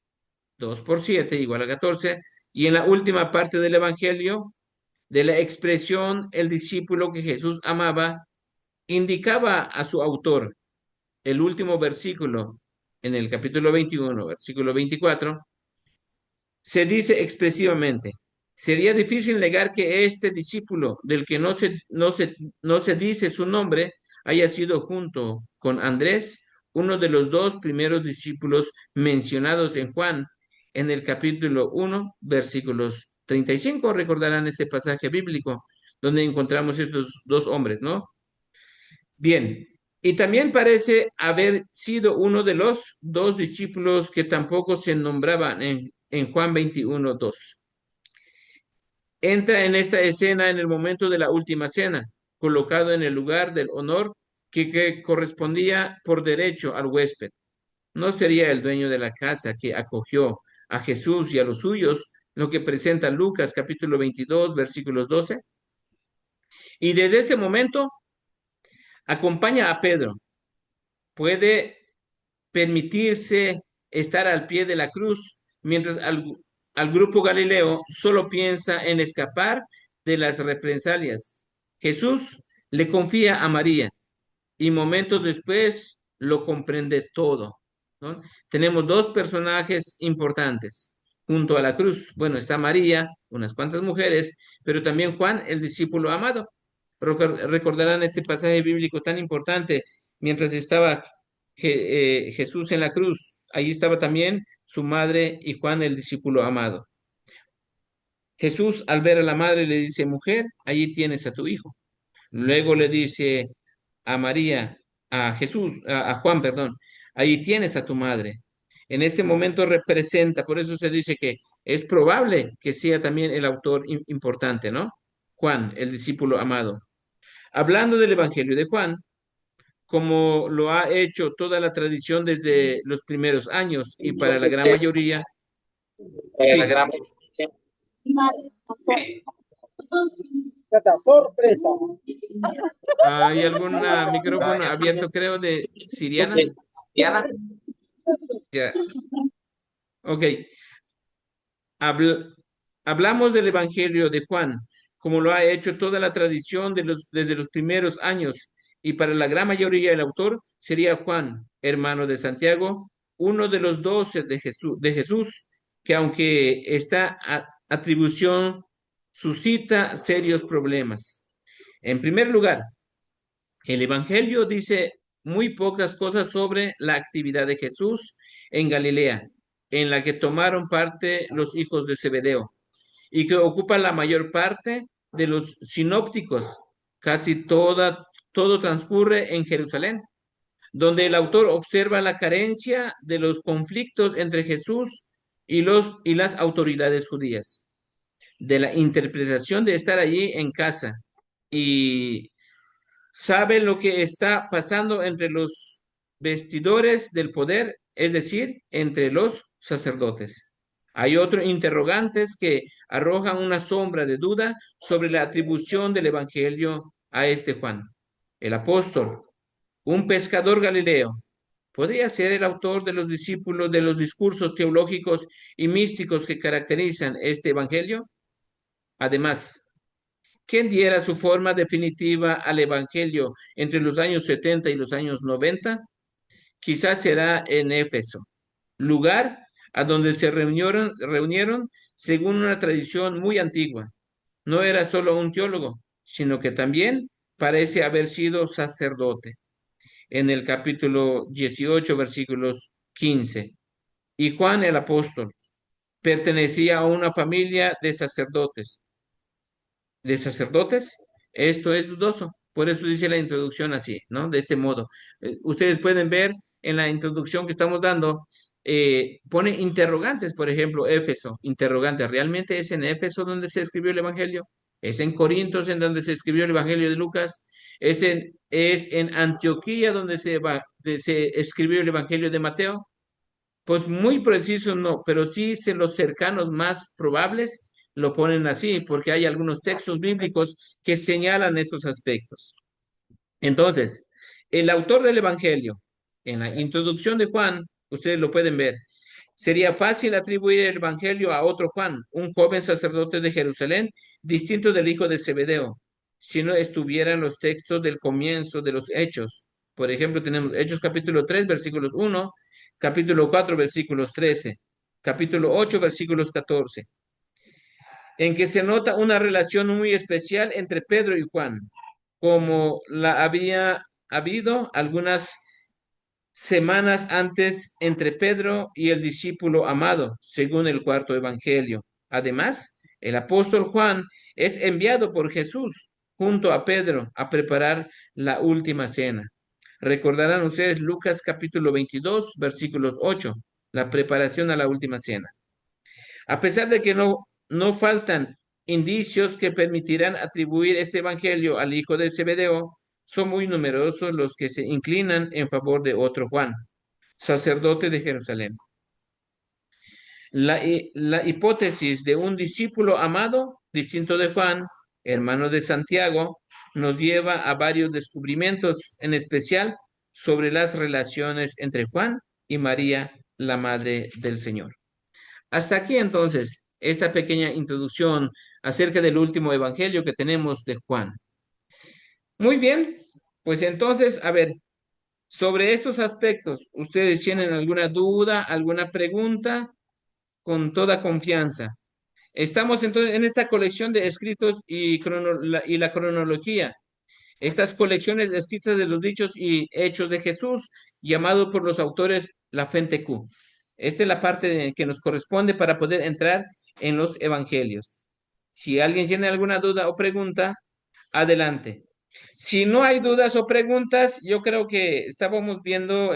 2 por 7 igual a 14, y en la última parte del Evangelio, de la expresión el discípulo que Jesús amaba, indicaba a su autor. El último versículo en el capítulo 21, versículo 24, se dice expresivamente: sería difícil negar que este discípulo, del que no se dice su nombre, haya sido, junto con Andrés, uno de los dos primeros discípulos mencionados en Juan, en el capítulo 1, versículos 35. Recordarán este pasaje bíblico donde encontramos estos dos hombres, ¿no? Bien, y también parece haber sido uno de los dos discípulos que tampoco se nombraban en Juan 21, 2. Entra en esta escena en el momento de la última cena, colocado en el lugar del honor que correspondía por derecho al huésped. No sería el dueño de la casa que acogió a Jesús y a los suyos, lo que presenta Lucas capítulo 22, versículos 12. Y desde ese momento acompaña a Pedro. Puede permitirse estar al pie de la cruz, mientras al grupo Galileo solo piensa en escapar de las represalias. Jesús le confía a María y momentos después lo comprende todo, ¿no? Tenemos dos personajes importantes junto a la cruz. Bueno, está María, unas cuantas mujeres, pero también Juan, el discípulo amado. Recordarán este pasaje bíblico tan importante. Mientras estaba Jesús en la cruz, allí estaba también su madre y Juan, el discípulo amado. Jesús, al ver a la madre, le dice: mujer, allí tienes a tu hijo. Luego le dice a María, a Jesús, a Juan, perdón, allí tienes a tu madre. En ese momento representa, por eso se dice que es probable que sea también el autor importante, ¿no? Juan, el discípulo amado. Hablando del Evangelio de Juan, como lo ha hecho toda la tradición desde los primeros años y para la gran mayoría, sí. Sorpresa. ¿Hay algún micrófono abierto, creo, de Siriana? Diana. Yeah. Ok. Hablamos del Evangelio de Juan, como lo ha hecho toda la tradición desde los primeros años, y para la gran mayoría el autor sería Juan, hermano de Santiago, uno de los 12 de Jesús, que aunque esta atribución suscita serios problemas. En primer lugar, el Evangelio dice muy pocas cosas sobre la actividad de Jesús en Galilea, en la que tomaron parte los hijos de Zebedeo, y que ocupa la mayor parte de los sinópticos. Casi todo transcurre en Jerusalén, donde el autor observa la carencia de los conflictos entre Jesús y las autoridades judías, de la interpretación de estar allí en casa, y sabe lo que está pasando entre los vestidores del poder, es decir, entre los sacerdotes. Hay otros interrogantes que arrojan una sombra de duda sobre la atribución del Evangelio a este Juan, el apóstol, un pescador galileo. ¿Podría ser el autor de los discípulos de los discursos teológicos y místicos que caracterizan este Evangelio? Además, ¿quién diera su forma definitiva al Evangelio entre los años 70 y los años 90? Quizás será en Éfeso, lugar a donde se reunieron según una tradición muy antigua. No era solo un teólogo, sino que también parece haber sido sacerdote en el capítulo 18, versículos 15. Y Juan el apóstol pertenecía a una familia de sacerdotes. ¿De sacerdotes? Esto es dudoso. Por eso dice la introducción así, ¿no? De este modo. Ustedes pueden ver en la introducción que estamos dando, pone interrogantes, por ejemplo, Éfeso, interrogante. ¿Realmente es en Éfeso donde se escribió el Evangelio? ¿Es en Corintios en donde se escribió el Evangelio de Lucas? ¿Es en Antioquía donde se escribió el Evangelio de Mateo? Pues muy preciso no, pero sí los cercanos más probables lo ponen así, porque hay algunos textos bíblicos que señalan estos aspectos. Entonces, el autor del Evangelio, en la introducción de Juan, ustedes lo pueden ver, sería fácil atribuir el Evangelio a otro Juan, un joven sacerdote de Jerusalén, distinto del hijo de Zebedeo, si no estuvieran los textos del comienzo de los Hechos. Por ejemplo, tenemos Hechos capítulo 3, versículos 1, capítulo 4, versículos 13, capítulo 8, versículos 14, en que se nota una relación muy especial entre Pedro y Juan, como la había habido algunas semanas antes entre Pedro y el discípulo amado, según el cuarto evangelio. Además, el apóstol Juan es enviado por Jesús junto a Pedro a preparar la última cena. Recordarán ustedes Lucas capítulo 22, versículos 8, la preparación a la última cena. A pesar de que no faltan indicios que permitirán atribuir este evangelio al hijo de Zebedeo, son muy numerosos los que se inclinan en favor de otro Juan, sacerdote de Jerusalén. La hipótesis de un discípulo amado, distinto de Juan, hermano de Santiago, nos lleva a varios descubrimientos, en especial sobre las relaciones entre Juan y María, la madre del Señor. Hasta aquí entonces esta pequeña introducción acerca del último evangelio que tenemos de Juan. Muy bien, pues entonces, a ver, sobre estos aspectos, ¿ustedes tienen alguna duda, alguna pregunta? Con toda confianza. Estamos entonces en esta colección de escritos y la cronología. Estas colecciones escritas de los dichos y hechos de Jesús, llamado por los autores la Fente Q. Esta es la parte que nos corresponde para poder entrar en los evangelios. Si alguien tiene alguna duda o pregunta, adelante. Si no hay dudas o preguntas, yo creo que estábamos viendo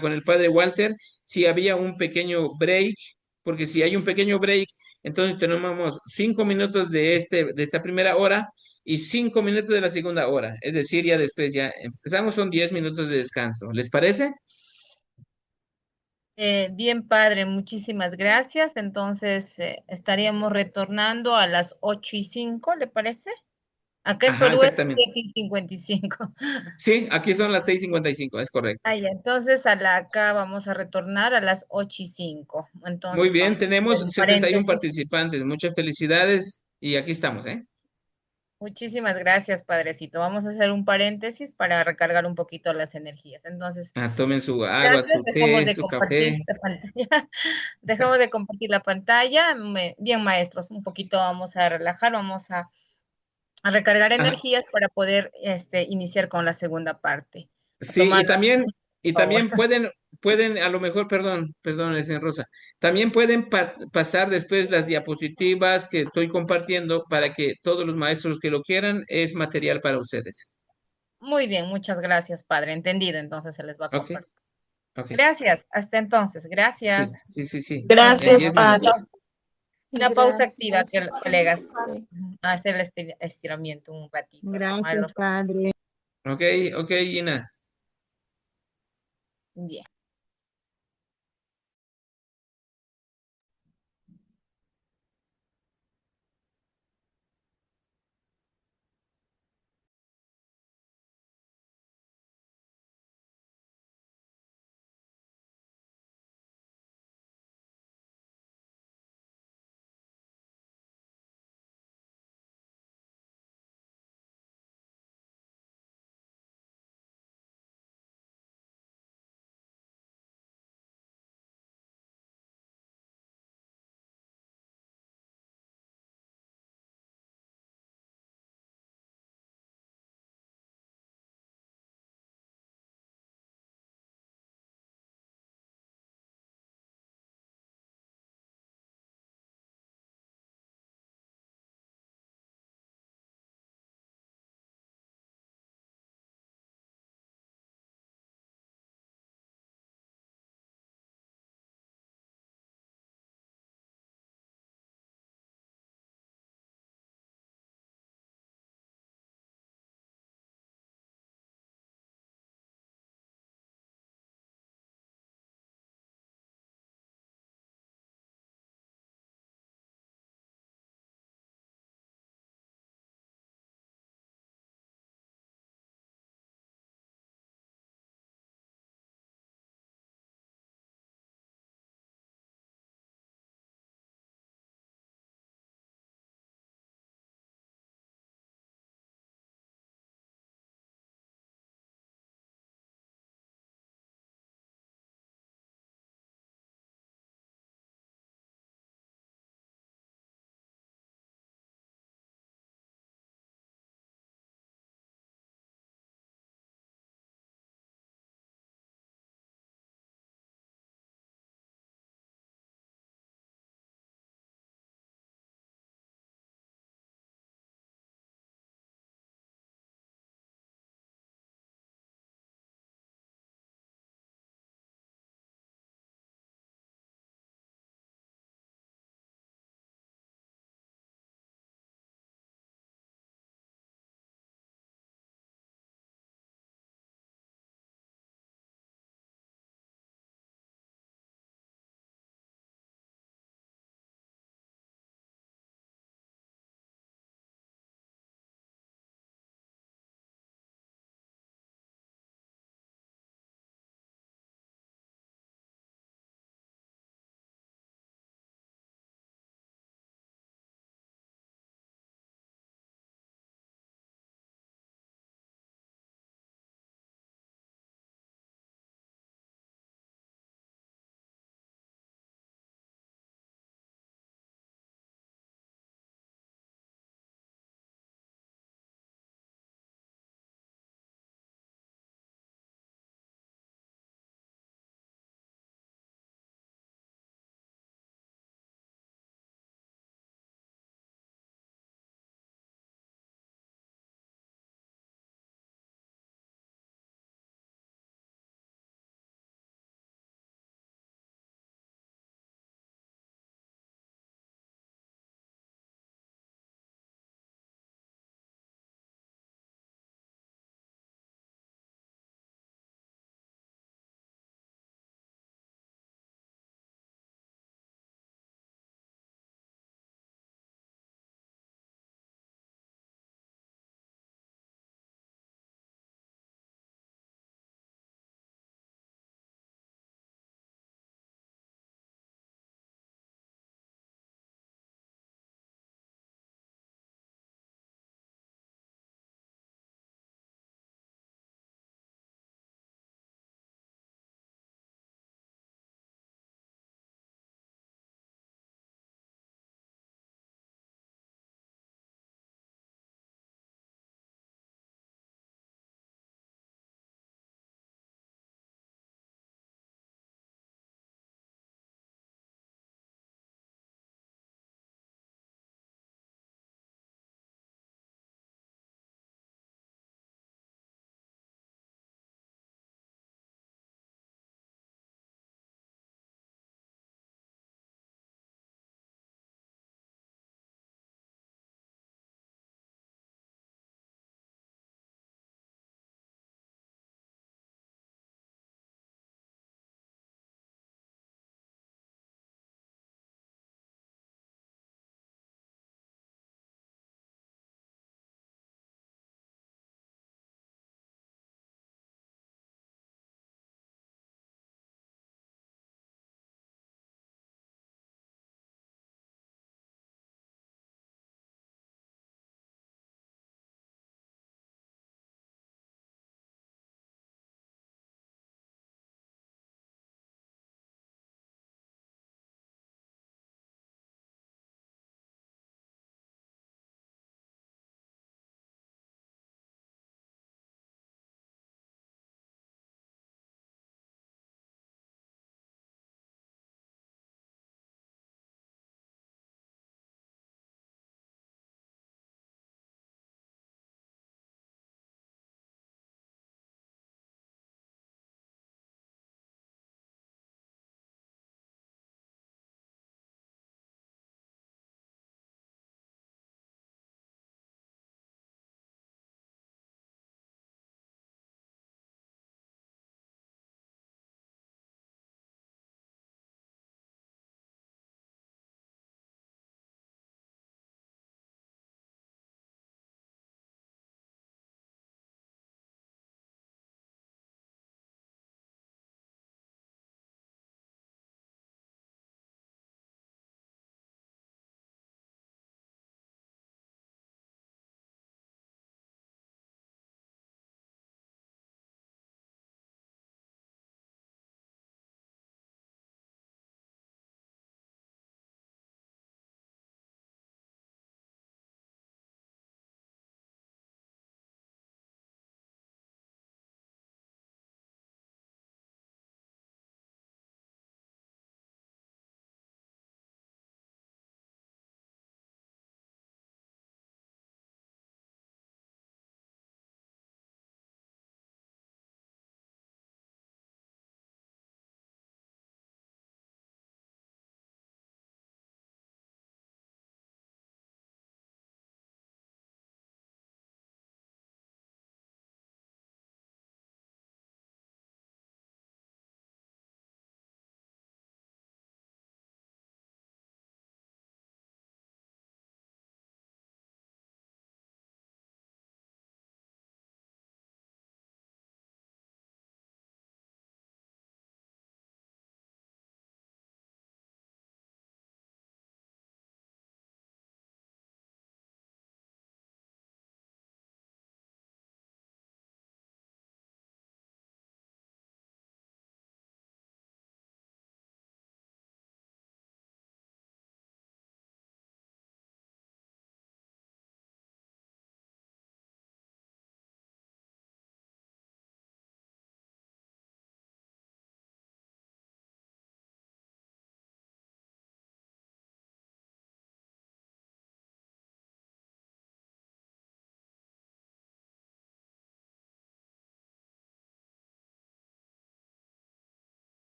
con el padre Walter si había un pequeño break, porque si hay un pequeño break, entonces tenemos 5 minutos de esta primera hora y 5 minutos de la segunda hora. Es decir, ya después ya empezamos, son 10 minutos de descanso. ¿Les parece? Bien, padre, muchísimas gracias. Entonces, estaríamos retornando a las 8:05, ¿le parece? Acá en Ajá, Perú es exactamente. 7:55. Sí, aquí son las 6:55, es correcto. Ah, ya, entonces acá vamos a retornar a las 8:05. Muy Entonces bien, vamos a hacer tenemos un 71 paréntesis. participantes. Muchas felicidades y aquí estamos, ¿eh? Muchísimas gracias, padrecito. Vamos a hacer un paréntesis para recargar un poquito las energías. Entonces, Tomen su agua, gracias. su Dejamos té, de su café. compartir la pantalla. Dejamos de compartir la pantalla. Bien, maestros, un poquito vamos a relajar, vamos a recargar Ajá. energías para poder iniciar con la segunda parte. A Sí, tomar, y por favor. también pueden, a lo mejor, perdón, señor Rosa, también pueden pasar después las diapositivas que estoy compartiendo para que todos los maestros que lo quieran es material para ustedes. Muy bien, muchas gracias, padre. Entendido, entonces se les va a ¿Ok? compartir. Ok. Gracias, hasta entonces, Sí, gracias. sí, sí, sí. En Gracias, 10 Padre. minutos. Una pausa activa, Gracias, que los colegas hacer el estiramiento un ratito. A gracias, los- Padre. Ok, ok, Gina. Bien.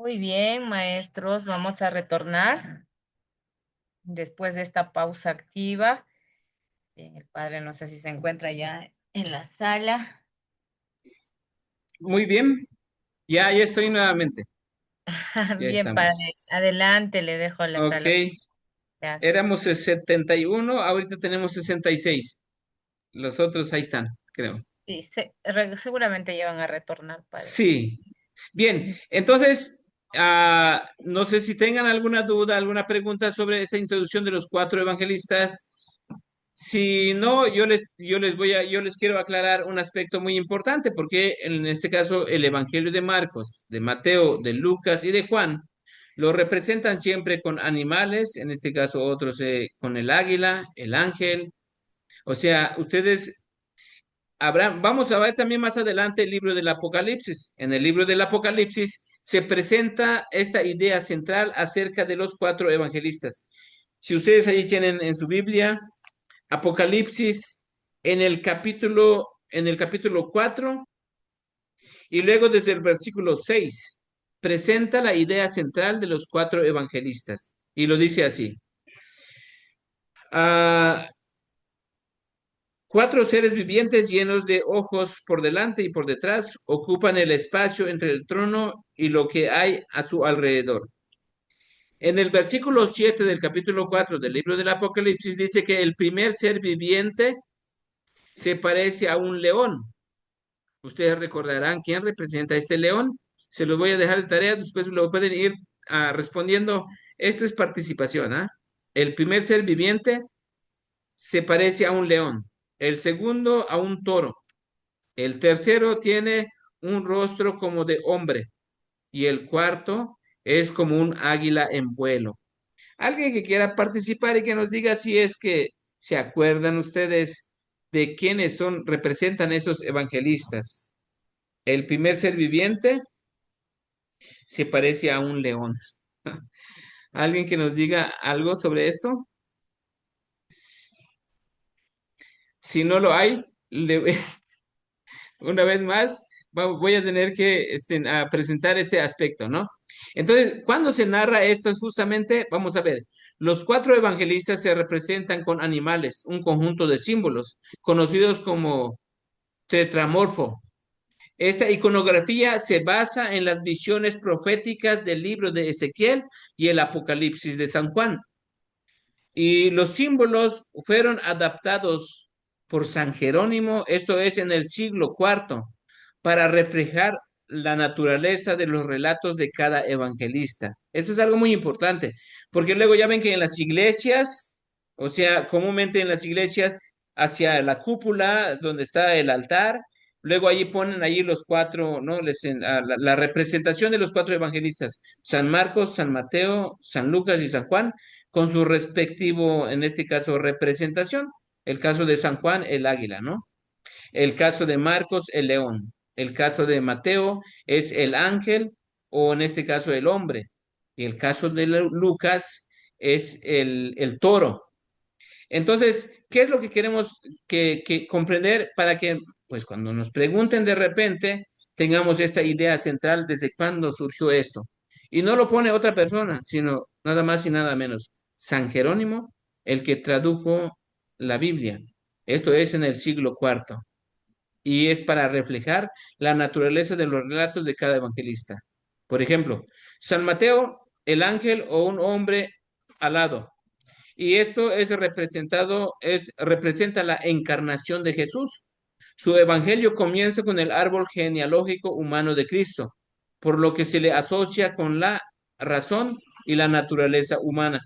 Muy bien, maestros, vamos a retornar después de esta pausa activa. Bien, el padre no sé si se encuentra ya en la sala. Muy bien, ya estoy nuevamente. Ya Bien, padre, estamos. adelante, le dejo la Ok, sala. Gracias. éramos 71, ahorita tenemos 66. Los otros ahí están, creo. Sí, seguramente ya van a retornar, padre. Sí. Bien, entonces, no sé si tengan alguna duda, alguna pregunta sobre esta introducción de los cuatro evangelistas. Si no, yo les quiero aclarar un aspecto muy importante, porque en este caso el Evangelio de Marcos, de Mateo, de Lucas y de Juan lo representan siempre con animales, en este caso otros con el águila, el ángel. O sea, ustedes vamos a ver también más adelante el libro del Apocalipsis. En el libro del Apocalipsis se presenta esta idea central acerca de los cuatro evangelistas. Si ustedes ahí tienen en su Biblia Apocalipsis en el capítulo 4 y luego desde el versículo 6 presenta la idea central de los cuatro evangelistas y lo dice así. Ah, cuatro seres vivientes llenos de ojos por delante y por detrás ocupan el espacio entre el trono y lo que hay a su alrededor. En el versículo 7 del capítulo 4 del libro del Apocalipsis dice que el primer ser viviente se parece a un león. Ustedes recordarán quién representa a este león. Se los voy a dejar de tarea, después lo pueden ir respondiendo. Esto es participación, ¿ah? El primer ser viviente se parece a un león, el segundo a un toro, el tercero tiene un rostro como de hombre y el cuarto es como un águila en vuelo. Alguien que quiera participar y que nos diga si es que se acuerdan ustedes de quiénes son, representan esos evangelistas. El primer ser viviente se parece a un león. ¿Alguien que nos diga algo sobre esto? Si no lo hay, una vez más voy a tener que a presentar este aspecto, ¿no? Entonces, cuando se narra esto, es justamente, vamos a ver, los cuatro evangelistas se representan con animales, un conjunto de símbolos, conocidos como tetramorfo. Esta iconografía se basa en las visiones proféticas del libro de Ezequiel y el Apocalipsis de San Juan. Y los símbolos fueron adaptados por San Jerónimo, esto es en el siglo IV, para reflejar la naturaleza de los relatos de cada evangelista. Eso es algo muy importante, porque luego ya ven que en las iglesias, o sea, comúnmente en las iglesias, hacia la cúpula donde está el altar, luego allí ponen allí los cuatro, ¿no? La representación de los cuatro evangelistas, San Marcos, San Mateo, San Lucas y San Juan, con su respectivo, en este caso, representación. El caso de San Juan, el águila, ¿no? El caso de Marcos, el león. El caso de Mateo es el ángel o en este caso el hombre. Y el caso de Lucas es el toro. Entonces, ¿qué es lo que queremos que comprender para que, pues cuando nos pregunten de repente, tengamos esta idea central desde cuándo surgió esto? Y no lo pone otra persona, sino nada más y nada menos. San Jerónimo, el que tradujo la Biblia. Esto es en el siglo IV y es para reflejar la naturaleza de los relatos de cada evangelista. Por ejemplo, San Mateo, el ángel o un hombre alado. Y esto representa la encarnación de Jesús. Su evangelio comienza con el árbol genealógico humano de Cristo, por lo que se le asocia con la razón y la naturaleza humana.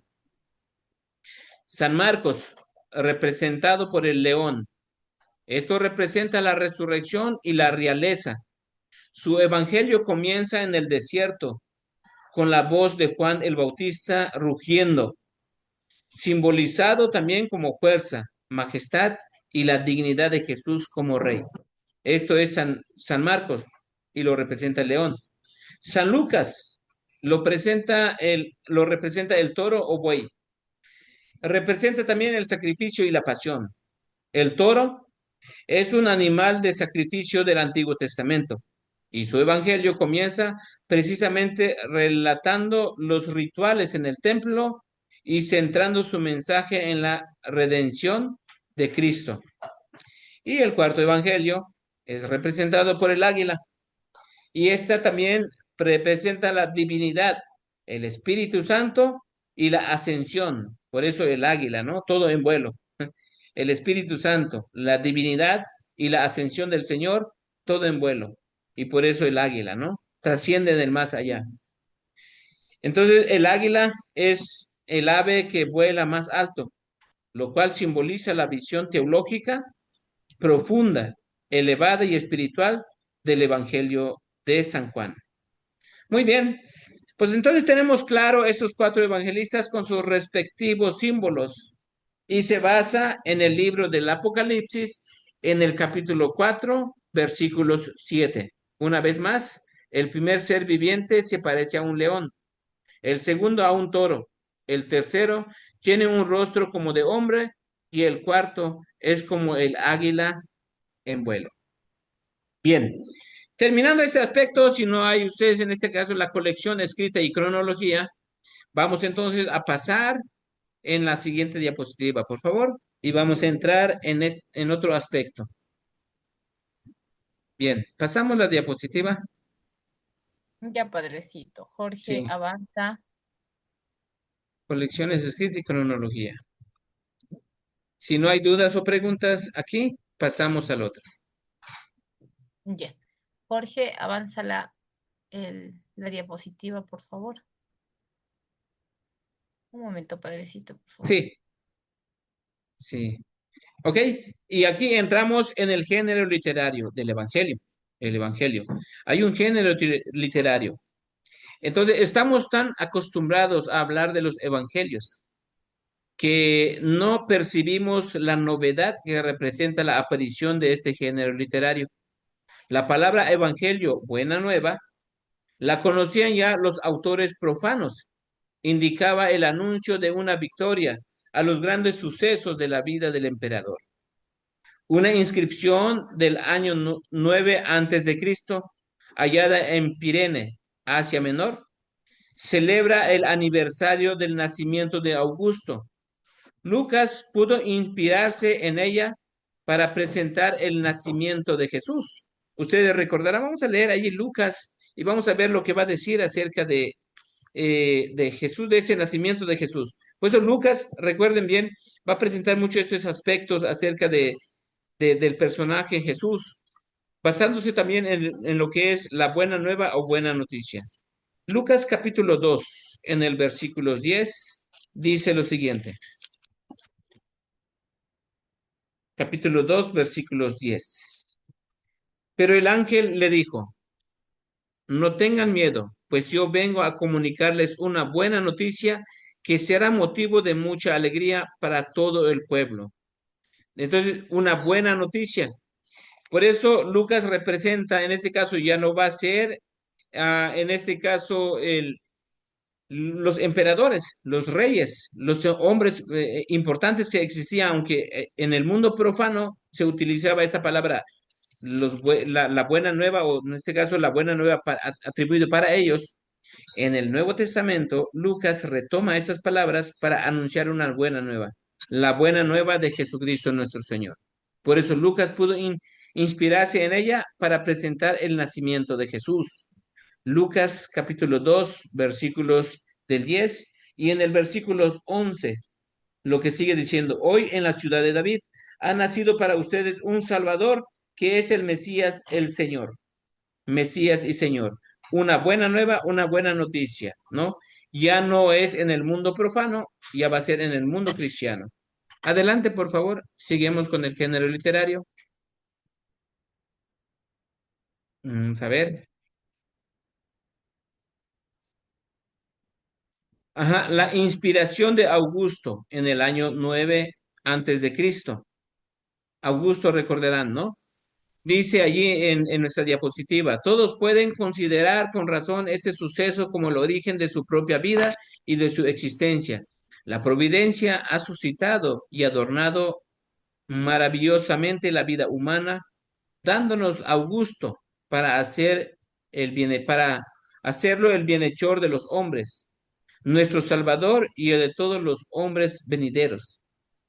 San Marcos, representado por el león. Esto representa la resurrección y la realeza. Su evangelio comienza en el desierto, con la voz de Juan el Bautista rugiendo, simbolizado también como fuerza, majestad y la dignidad de Jesús como rey. Esto es San Marcos y lo representa el león. San Lucas lo representa el toro o buey. Representa también el sacrificio y la pasión. El toro es un animal de sacrificio del Antiguo Testamento Y su evangelio comienza precisamente relatando los rituales en el templo y centrando su mensaje en la redención de Cristo. Y el cuarto evangelio es representado por el águila. Y esta también representa la divinidad, el Espíritu Santo y la ascensión. Por eso el águila, ¿no? Todo en vuelo. El Espíritu Santo, la divinidad y la ascensión del Señor, todo en vuelo. Y por eso el águila, ¿no? Trasciende del más allá. Entonces, el águila es el ave que vuela más alto, lo cual simboliza la visión teológica profunda, elevada y espiritual del Evangelio de San Juan. Muy bien, pues entonces tenemos claro estos cuatro evangelistas con sus respectivos símbolos y se basa en el libro del Apocalipsis, en el capítulo 4, versículos 7. Una vez más, el primer ser viviente se parece a un león, el segundo a un toro, el tercero tiene un rostro como de hombre y el cuarto es como el águila en vuelo. Bien, terminando este aspecto, si no hay ustedes en este caso la colección escrita y cronología, vamos entonces a pasar en la siguiente diapositiva, por favor, y vamos a entrar en otro aspecto. Bien, pasamos la diapositiva. Ya, padrecito. Jorge, Sí, avanza. colecciones escritas y cronología. Si no hay dudas o preguntas aquí, pasamos al otro. Ya. Jorge, avanza la diapositiva, por favor. Un momento, padrecito, por favor. Sí, sí. ¿Ok? Y aquí entramos en el género literario del Evangelio. El Evangelio. Hay un género literario. Entonces, estamos tan acostumbrados a hablar de los Evangelios que no percibimos la novedad que representa la aparición de este género literario. La palabra Evangelio, buena nueva, la conocían ya los autores profanos. Indicaba el anuncio de una victoria a los grandes sucesos de la vida del emperador. Una inscripción del año 9 antes de Cristo, hallada en Pirene, Asia Menor, celebra el aniversario del nacimiento de Augusto. Lucas pudo inspirarse en ella para presentar el nacimiento de Jesús. Ustedes recordarán, vamos a leer ahí Lucas y vamos a ver lo que va a decir acerca de Jesús, de ese nacimiento de Jesús. Por eso Lucas, recuerden bien, va a presentar muchos de estos aspectos acerca del personaje Jesús, basándose también en lo que es la buena nueva o buena noticia. Lucas capítulo 2, en el versículo 10, dice lo siguiente. Capítulo 2, versículos 10. Pero el ángel le dijo, no tengan miedo, pues yo vengo a comunicarles una buena noticia que será motivo de mucha alegría para todo el pueblo. Entonces, una buena noticia. Por eso Lucas representa, en este caso ya no va a ser, en este caso, los emperadores, los reyes, los hombres importantes que existían, aunque en el mundo profano se utilizaba esta palabra, la buena nueva, o en este caso la buena nueva atribuido para ellos. En el Nuevo Testamento, Lucas retoma estas palabras para anunciar una buena nueva, la buena nueva de Jesucristo nuestro Señor. Por eso Lucas pudo inspirarse en ella para presentar el nacimiento de Jesús. Lucas capítulo 2, versículos del 10 y en el versículo 11, lo que sigue diciendo, hoy en la ciudad de David ha nacido para ustedes un Salvador que es el Mesías, el Señor. Mesías y Señor. Una buena nueva, una buena noticia, ¿no? Ya no es en el mundo profano, ya va a ser en el mundo cristiano. Adelante, por favor, seguimos con el género literario. A ver. Ajá, la inspiración de Augusto en el año 9 antes de Cristo. Augusto recordarán, ¿no? Dice allí en nuestra diapositiva, todos pueden considerar con razón este suceso como el origen de su propia vida y de su existencia. La providencia ha suscitado y adornado maravillosamente la vida humana, dándonos Augusto para hacer para hacerlo el bienhechor de los hombres, nuestro Salvador y el de todos los hombres venideros.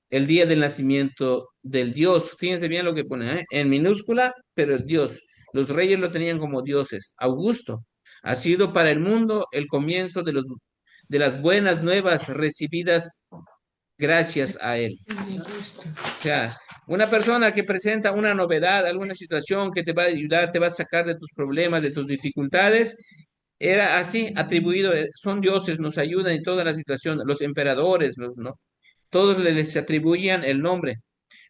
El día del nacimiento del Dios. Fíjense bien lo que pone, ¿eh? En minúscula, pero el Dios. Los reyes lo tenían como dioses. Augusto ha sido para el mundo el comienzo de las buenas nuevas recibidas gracias a él. O sea, una persona que presenta una novedad, alguna situación que te va a ayudar, te va a sacar de tus problemas, de tus dificultades, era así atribuido, son dioses, nos ayudan en toda la situación, los emperadores, ¿no? Todos les atribuían el nombre.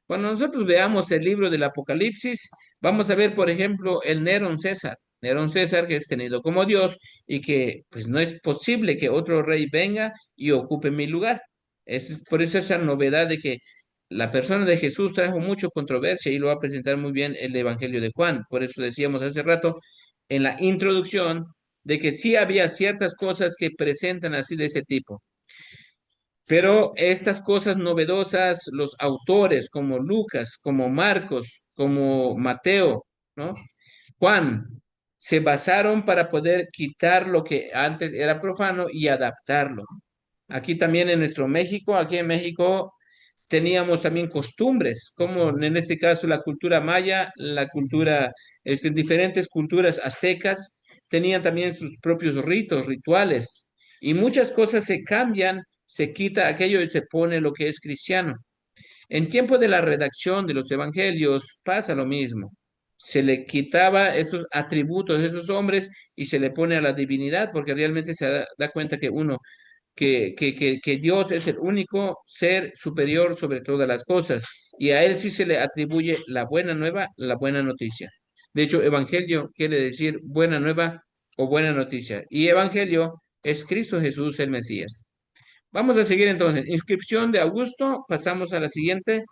Cuando nosotros veamos el libro del Apocalipsis, vamos a ver, por ejemplo, el Nerón César. Nerón César, que es tenido como Dios y que pues no es posible que otro rey venga y ocupe mi lugar. Es por eso esa novedad de que la persona de Jesús trajo mucha controversia y lo va a presentar muy bien el Evangelio de Juan. Por eso decíamos hace rato en la introducción de que sí había ciertas cosas que presentan así de ese tipo. Pero estas cosas novedosas, los autores como Lucas, como Marcos, como Mateo, ¿no? Juan, se basaron para poder quitar lo que antes era profano y adaptarlo. Aquí también en nuestro México, aquí en México teníamos también costumbres, como en este caso la cultura maya, la cultura, diferentes culturas aztecas, tenían también sus propios ritos, rituales, y muchas cosas se cambian, se quita aquello y se pone lo que es cristiano. En tiempo de la redacción de los evangelios pasa lo mismo. Se le quitaba esos atributos de esos hombres y se le pone a la divinidad, porque realmente se da cuenta que que Dios es el único ser superior sobre todas las cosas y a él sí se le atribuye la buena nueva, la buena noticia. De hecho, evangelio quiere decir buena nueva o buena noticia y evangelio es Cristo Jesús el Mesías. Vamos a seguir entonces. Inscripción de Augusto. Pasamos a la siguiente.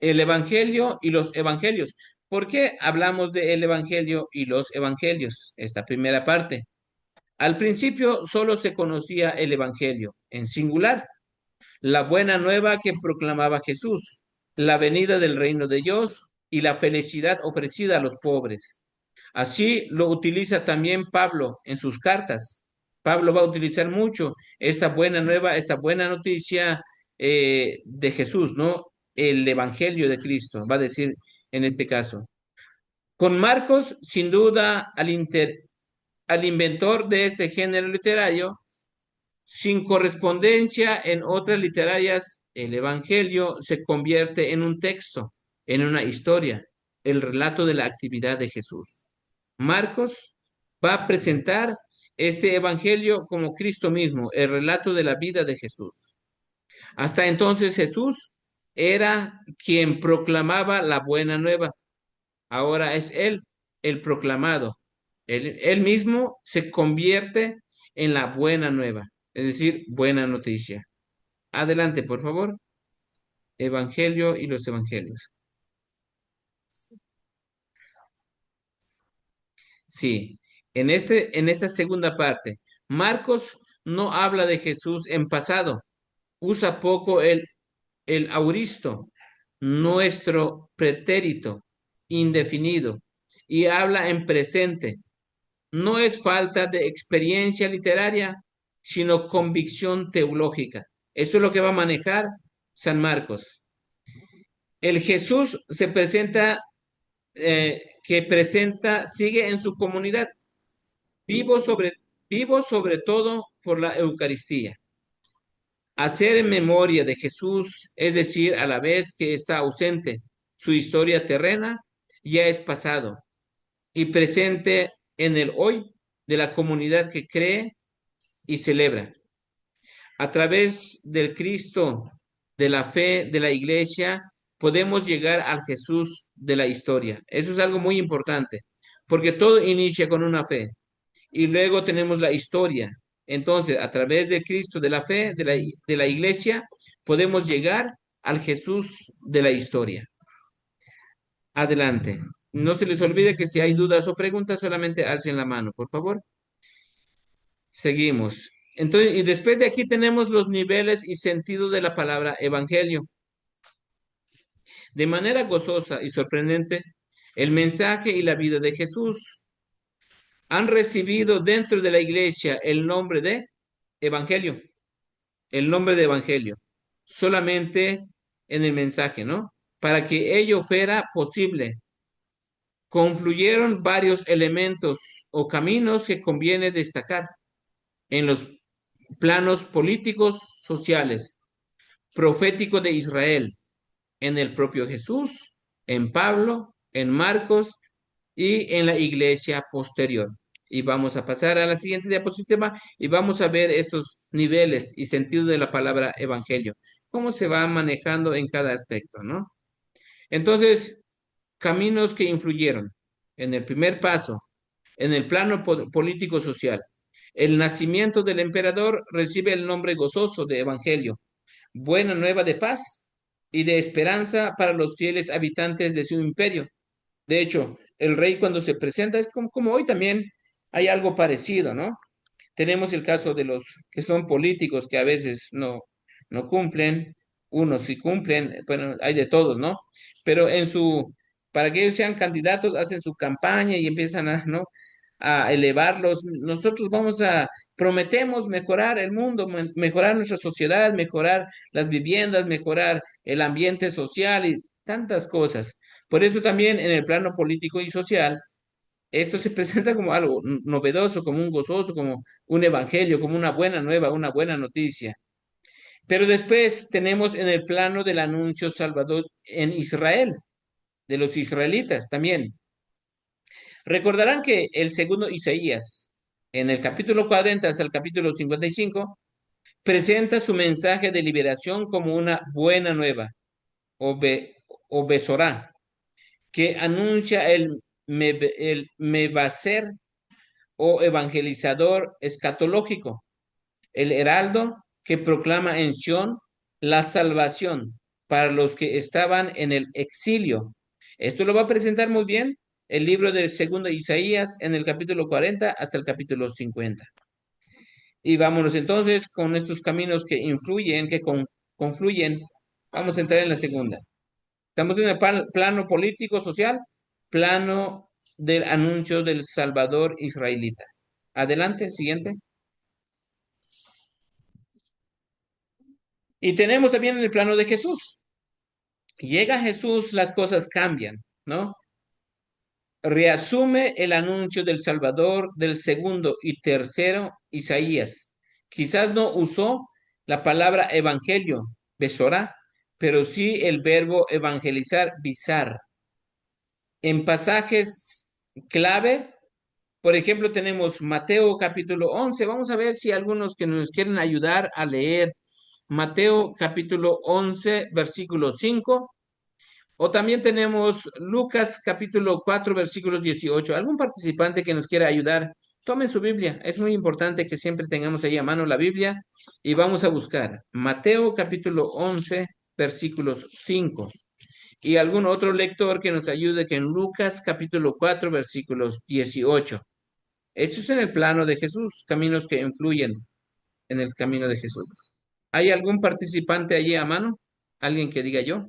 El evangelio y los evangelios. ¿Por qué hablamos del evangelio y los evangelios? Esta primera parte. Al principio solo se conocía el Evangelio, en singular, la buena nueva que proclamaba Jesús, la venida del reino de Dios y la felicidad ofrecida a los pobres. Así lo utiliza también Pablo en sus cartas. Pablo va a utilizar mucho esta buena nueva, esta buena noticia de Jesús, ¿no? El Evangelio de Cristo, va a decir en este caso. Con Marcos, sin duda, al inventor de este género literario, sin correspondencia en otras literarias, el Evangelio se convierte en un texto, en una historia, el relato de la actividad de Jesús. Marcos va a presentar este Evangelio como Cristo mismo, el relato de la vida de Jesús. Hasta entonces Jesús era quien proclamaba la buena nueva. Ahora es Él el proclamado. Él mismo se convierte en la buena nueva, es decir, buena noticia. Adelante, por favor. Evangelio y los evangelios. Sí, en esta segunda parte, Marcos no habla de Jesús en pasado, usa poco el auristo, nuestro pretérito indefinido, y habla en presente. No es falta de experiencia literaria, sino convicción teológica. Eso es lo que va a manejar San Marcos. El Jesús se presenta, sigue en su comunidad, vivo sobre todo por la Eucaristía. Hacer en memoria de Jesús, es decir, a la vez que está ausente, su historia terrena ya es pasado y presente en el hoy de la comunidad que cree y celebra. A través del Cristo, de la fe, de la iglesia, podemos llegar al Jesús de la historia. Eso es algo muy importante, porque todo inicia con una fe y luego tenemos la historia. Entonces, a través de Cristo, de la fe, de la iglesia, podemos llegar al Jesús de la historia. Adelante. No se les olvide que si hay dudas o preguntas, solamente alcen la mano, por favor. Seguimos. Entonces, y después de aquí tenemos los niveles y sentido de la palabra evangelio. De manera gozosa y sorprendente, el mensaje y la vida de Jesús. Han recibido dentro de la iglesia el nombre de evangelio, el nombre de evangelio, solamente en el mensaje, ¿no? Para que ello fuera posible, confluyeron varios elementos o caminos que conviene destacar en los planos políticos, sociales, profético de Israel, en el propio Jesús, en Pablo, en Marcos y en la iglesia posterior. Y vamos a pasar a la siguiente diapositiva y vamos a ver estos niveles y sentido de la palabra evangelio, cómo se va manejando en cada aspecto, ¿no? Entonces, caminos que influyeron en el primer paso, en el plano político-social. El nacimiento del emperador recibe el nombre gozoso de evangelio, buena nueva de paz y de esperanza para los fieles habitantes de su imperio. De hecho, el rey cuando se presenta es como hoy también hay algo parecido, ¿no? Tenemos el caso de los que son políticos que a veces no cumplen, unos sí cumplen, bueno, hay de todos, ¿no? Pero para que ellos sean candidatos, hacen su campaña y empiezan ¿no? a elevarlos. Nosotros prometemos mejorar el mundo, mejorar nuestra sociedad, mejorar las viviendas, mejorar el ambiente social y tantas cosas. Por eso también en el plano político y social, esto se presenta como algo novedoso, como un gozoso, como un evangelio, como una buena nueva, una buena noticia. Pero después tenemos en el plano del anuncio salvador en Israel, de los israelitas también. Recordarán que el segundo Isaías, en el capítulo 40 hasta el capítulo 55, presenta su mensaje de liberación como una buena nueva, o besorá, que anuncia el mebaser o evangelizador escatológico, el heraldo que proclama en Sion la salvación para los que estaban en el exilio. Esto lo va a presentar muy bien el libro del segundo Isaías en el capítulo 40 hasta el capítulo 50. Y vámonos entonces con estos caminos que influyen, que confluyen. Vamos a entrar en la segunda. Estamos en el plano político, social, plano del anuncio del Salvador israelita. Adelante, siguiente. Y tenemos también en el plano de Jesús. Llega Jesús, las cosas cambian, ¿no? Reasume el anuncio del Salvador del segundo y tercero Isaías. Quizás no usó la palabra evangelio, besorá, pero sí el verbo evangelizar, bisar. En pasajes clave, por ejemplo, tenemos Mateo capítulo 11. Vamos a ver si algunos que nos quieren ayudar a leer Mateo capítulo 11, versículo 5. O también tenemos Lucas capítulo 4, versículos 18. ¿Algún participante que nos quiera ayudar? Tomen su Biblia. Es muy importante que siempre tengamos ahí a mano la Biblia y vamos a buscar Mateo capítulo 11, versículos 5. Y algún otro lector que nos ayude que en Lucas capítulo 4, versículos 18. Esto es en el plano de Jesús, caminos que influyen en el camino de Jesús. ¿Hay algún participante allí a mano? ¿Alguien que diga yo?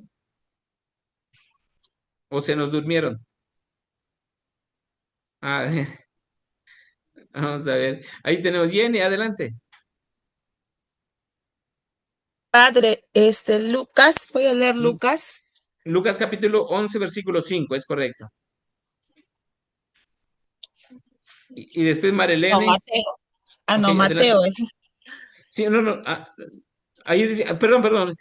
¿O se nos durmieron? Ah, vamos a ver. Ahí tenemos Jenny, adelante. Padre, Lucas, voy a leer Lucas. Lucas capítulo 11, versículo 5, es correcto. Y después No, Marilene. Mateo. Ah, no, Ok, Mateo. Sí, no. Ahí dice, perdón.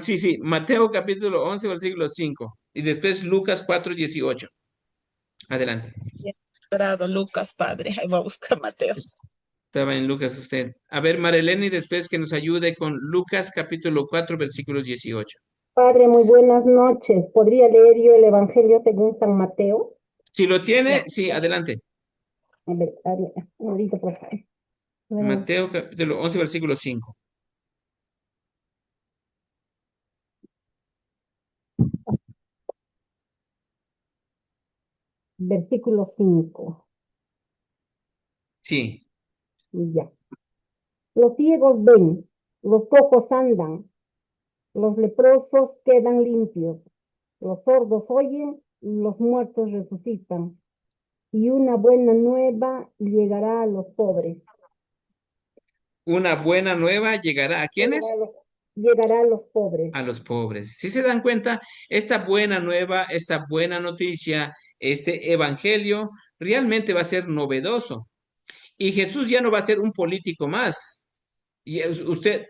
Sí, Mateo capítulo 11, versículo 5. Y después Lucas 4, 18. Adelante. Esperado, Lucas, Padre. Ahí voy a buscar Mateo. Estaba en Lucas usted. A ver, Marilene, después que nos ayude con Lucas capítulo 4, versículos 18. Padre, muy buenas noches. ¿Podría leer yo el Evangelio según San Mateo? Si lo tiene, Ya. sí, adelante. A ver, ahorita, por favor. Mateo capítulo 11, versículo 5. Versículo 5. Sí. Ya. Los ciegos ven, los cojos andan, los leprosos quedan limpios, los sordos oyen los muertos resucitan, y una buena nueva llegará a los pobres. Una buena nueva llegará. ¿A Llegará a quiénes? los, llegará a los pobres. A los pobres. Si se dan cuenta, esta buena nueva, esta buena noticia, este evangelio realmente va a ser novedoso. Y Jesús ya no va a ser un político más. Y usted,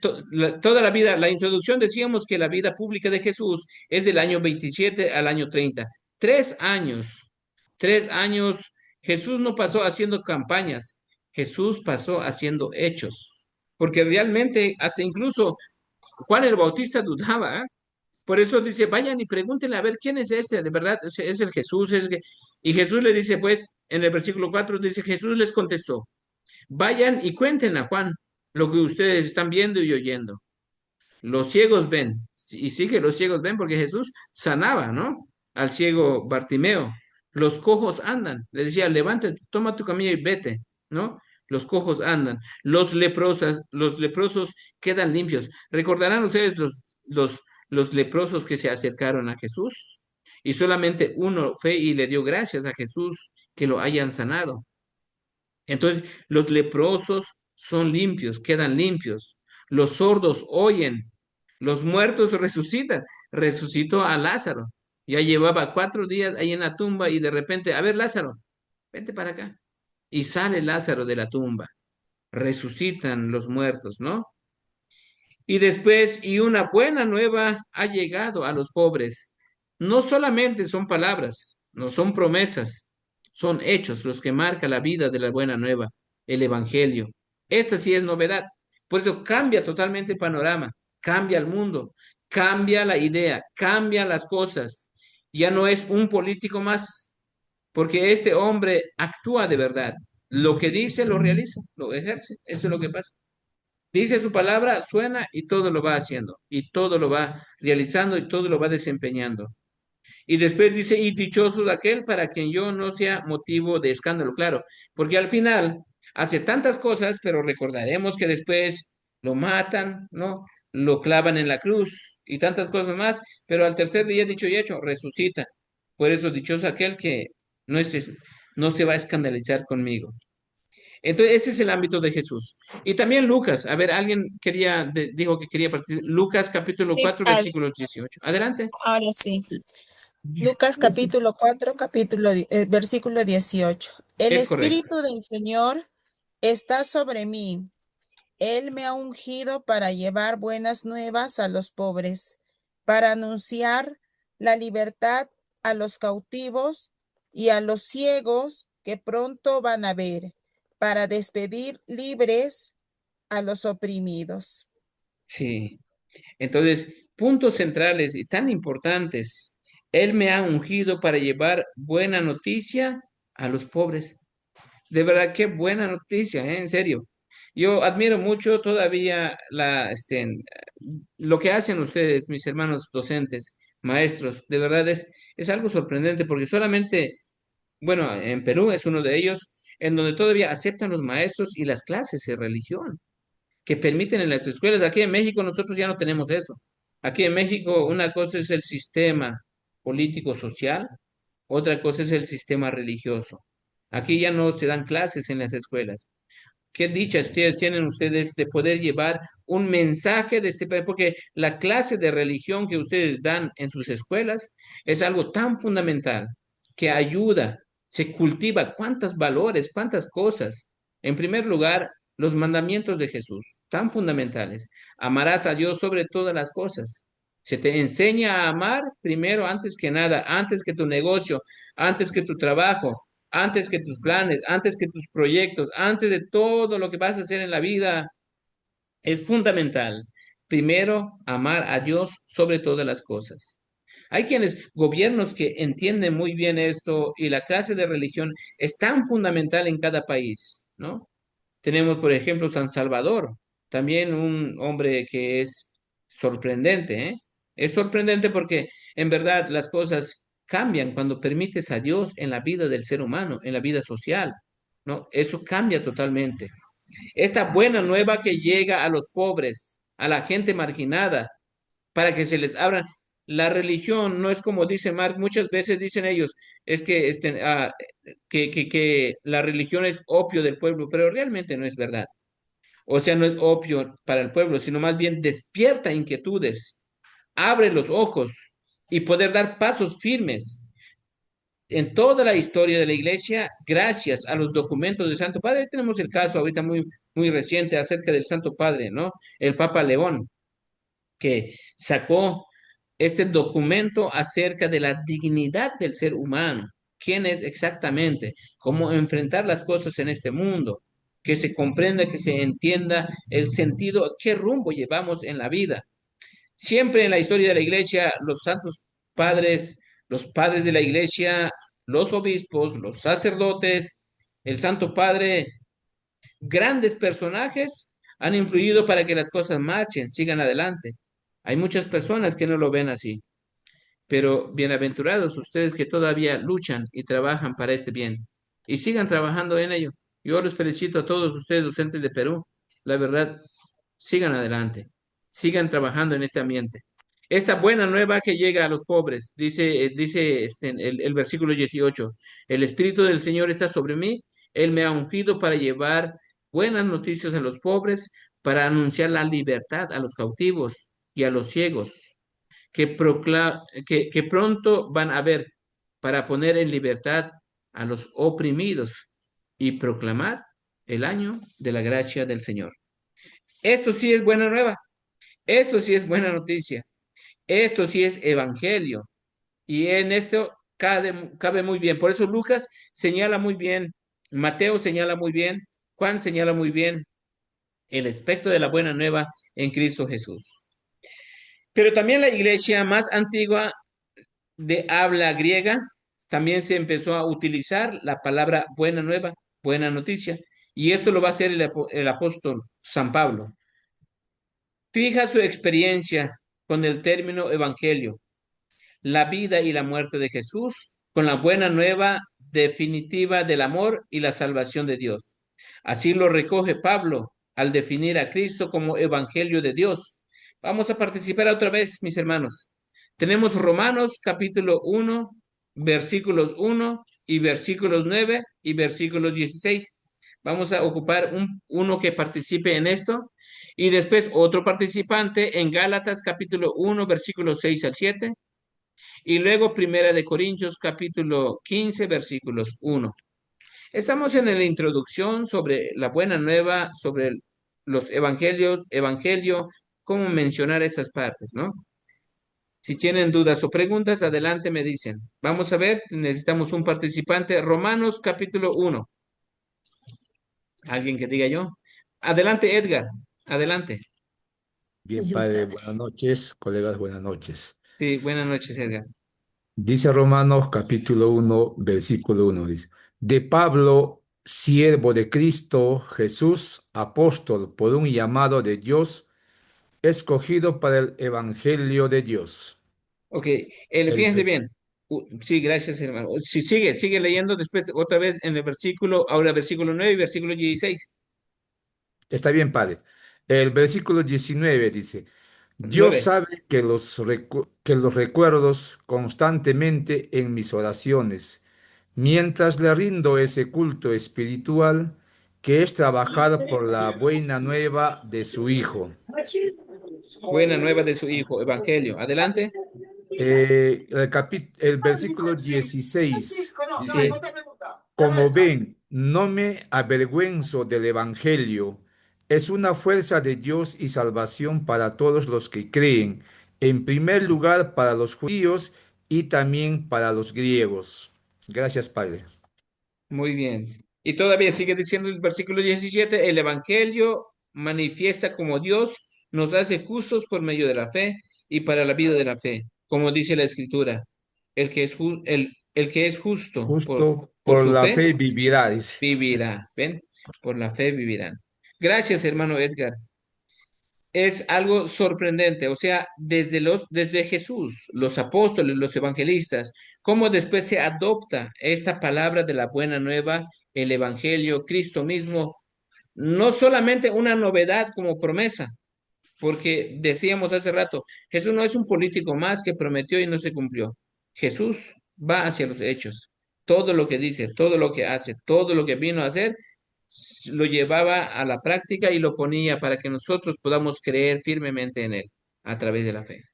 toda la vida, la introducción decíamos que la vida pública de Jesús es del año 27 al año 30. 3 años. 3 años. Jesús no pasó haciendo campañas. Jesús pasó haciendo hechos. Porque realmente, hasta incluso Juan el Bautista dudaba, ¿eh? Por eso dice, vayan y pregúntenle a ver quién es este, de verdad, es el Jesús. Y Jesús le dice, pues, en el versículo 4 dice, Jesús les contestó, vayan y cuenten a Juan lo que ustedes están viendo y oyendo. Los ciegos ven, y sí que los ciegos ven porque Jesús sanaba, ¿no? Al ciego Bartimeo. Los cojos andan. Le decía, levántate, toma tu camilla y vete, ¿no? Los cojos andan. Los leprosos quedan limpios. ¿Recordarán ustedes los leprosos que se acercaron a Jesús? Y solamente uno fue y le dio gracias a Jesús que lo hayan sanado. Entonces, los leprosos son limpios, quedan limpios. Los sordos oyen, los muertos resucitan. Resucitó a Lázaro. Ya llevaba 4 días ahí en la tumba y de repente, a ver, Lázaro, vente para acá. Y sale Lázaro de la tumba. Resucitan los muertos, ¿no? Y después, y una buena nueva ha llegado a los pobres. No solamente son palabras, no son promesas, son hechos los que marcan la vida de la buena nueva, el evangelio. Esta sí es novedad. Por eso cambia totalmente el panorama, cambia el mundo, cambia la idea, cambian las cosas. Ya no es un político más, porque este hombre actúa de verdad. Lo que dice lo realiza, lo ejerce. Eso es lo que pasa. Dice su palabra, suena y todo lo va haciendo, y todo lo va realizando y todo lo va desempeñando. Y después dice, y dichoso aquel para quien yo no sea motivo de escándalo, claro, porque al final hace tantas cosas, pero recordaremos que después lo matan, ¿no? Lo clavan en la cruz y tantas cosas más, pero al tercer día, dicho y hecho, resucita. Por eso, dichoso aquel que no se va a escandalizar conmigo. Entonces, ese es el ámbito de Jesús. Y también Lucas, a ver, alguien dijo que quería partir. Lucas capítulo Sí, 4 versículo 18. Adelante. ahora sí. Lucas capítulo 4, versículo 18. El Es correcto. Espíritu del Señor está sobre mí. Él me ha ungido para llevar buenas nuevas a los pobres, para anunciar la libertad a los cautivos y a los ciegos que pronto van a ver, para despedir libres a los oprimidos. Sí. Entonces, puntos centrales y tan importantes. Él me ha ungido para llevar buena noticia a los pobres. De verdad, qué buena noticia, ¿eh? En serio. Yo admiro mucho todavía lo que hacen ustedes, mis hermanos docentes, maestros. De verdad es algo sorprendente porque solamente, bueno, en Perú es uno de ellos, en donde todavía aceptan los maestros y las clases de religión que permiten en las escuelas. Aquí en México nosotros ya no tenemos eso. Aquí en México una cosa es el sistema político-social, otra cosa es el sistema religioso. Aquí ya no se dan clases en las escuelas. Qué dicha tienen ustedes de poder llevar un mensaje de este país, porque la clase de religión que ustedes dan en sus escuelas es algo tan fundamental que ayuda, se cultiva cuántos valores, cuántas cosas. En primer lugar, los mandamientos de Jesús, tan fundamentales. Amarás a Dios sobre todas las cosas. Se te enseña a amar primero, antes que nada, antes que tu negocio, antes que tu trabajo, antes que tus planes, antes que tus proyectos, antes de todo lo que vas a hacer en la vida, es fundamental. Primero, amar a Dios sobre todas las cosas. Hay gobiernos que entienden muy bien esto y la clase de religión es tan fundamental en cada país, ¿no? Tenemos, por ejemplo, San Salvador, también un hombre que es sorprendente, ¿eh? Es sorprendente porque en verdad las cosas cambian cuando permites a Dios en la vida del ser humano, en la vida social, ¿no? Eso cambia totalmente. Esta buena nueva que llega a los pobres, a la gente marginada, para que se les abran. La religión no es como dice Mark, muchas veces dicen ellos, es que, que la religión es opio del pueblo, pero realmente no es verdad. O sea, no es opio para el pueblo, sino más bien despierta inquietudes, abre los ojos y poder dar pasos firmes en toda la historia de la iglesia, gracias a los documentos del Santo Padre. Tenemos el caso ahorita muy reciente acerca del Santo Padre, ¿no? El Papa León, que sacó este documento acerca de la dignidad del ser humano, quién es exactamente, cómo enfrentar las cosas en este mundo, que se comprenda, que se entienda el sentido, qué rumbo llevamos en la vida. Siempre en la historia de la iglesia, los santos padres, los padres de la iglesia, los obispos, los sacerdotes, el Santo Padre, grandes personajes han influido para que las cosas marchen, sigan adelante. Hay muchas personas que no lo ven así, pero bienaventurados ustedes que todavía luchan y trabajan para este bien y sigan trabajando en ello. Yo los felicito a todos ustedes, docentes de Perú. La verdad, sigan adelante, sigan trabajando en este ambiente. Esta buena nueva que llega a los pobres, dice el versículo 18, el Espíritu del Señor está sobre mí, Él me ha ungido para llevar buenas noticias a los pobres, para anunciar la libertad a los cautivos y a los ciegos, que pronto van a ver, para poner en libertad a los oprimidos y proclamar el año de la gracia del Señor. Esto sí es buena nueva, esto sí es buena noticia, esto sí es evangelio. Y en esto cabe muy bien. Por eso Lucas señala muy bien, Mateo señala muy bien, Juan señala muy bien el aspecto de la buena nueva en Cristo Jesús. Pero también la iglesia más antigua de habla griega, también se empezó a utilizar la palabra buena nueva, buena noticia, y eso lo va a hacer el apóstol San Pablo. Fija su experiencia con el término evangelio, la vida y la muerte de Jesús, con la buena nueva definitiva del amor y la salvación de Dios. Así lo recoge Pablo al definir a Cristo como evangelio de Dios. Vamos a participar otra vez, mis hermanos. Tenemos Romanos capítulo 1, versículos 1 y versículos 9 y versículos 16. Vamos a ocupar uno que participe en esto y después otro participante en Gálatas capítulo 1, versículos 6 al 7 y luego Primera de Corintios capítulo 15, versículos 1. Estamos en la introducción sobre la buena nueva, sobre los evangelio, cómo mencionar estas partes, ¿no? Si tienen dudas o preguntas, adelante me dicen. Vamos a ver, necesitamos un participante. Romanos capítulo 1. ¿Alguien que diga yo? Adelante, Edgar. Adelante. Bien, padre, buenas noches, colegas, buenas noches. Sí, buenas noches, Edgar. Dice Romanos capítulo 1, versículo 1, dice, de Pablo, siervo de Cristo Jesús, apóstol por un llamado de Dios, escogido para el evangelio de Dios. Ok, El, fíjense ve- bien. Sí, gracias, hermano. Si sigue leyendo después otra vez en el versículo, ahora versículo 9 y versículo 16. Está bien, padre. El versículo 19 dice, Dios 9. sabe que que los recuerdos constantemente en mis oraciones, mientras le rindo ese culto espiritual que es trabajar por la buena nueva de su Hijo. Buena nueva de su Hijo, Evangelio. Adelante. El versículo 16 Sí, dice, como ven, no me avergüenzo del Evangelio. Es una fuerza de Dios y salvación para todos los que creen, en primer lugar para los judíos y también para los griegos. Gracias, Padre. muy bien. Y todavía sigue diciendo el versículo 17, el Evangelio manifiesta como Dios nos hace justos por medio de la fe y para la vida de la fe, como dice la Escritura. El que es justo Justo por por su la fe, fe vivirá, dice. vivirá. ¿Ven? Por la fe vivirán. Gracias, hermano Edgar. Es algo sorprendente, o sea, desde Jesús, los apóstoles, los evangelistas, cómo después se adopta esta palabra de la buena nueva, el evangelio, Cristo mismo, no solamente una novedad como promesa, porque decíamos hace rato, Jesús no es un político más que prometió y no se cumplió. Jesús va hacia los hechos. Todo lo que dice, todo lo que hace, todo lo que vino a hacer, lo llevaba a la práctica y lo ponía para que nosotros podamos creer firmemente en él a través de la fe.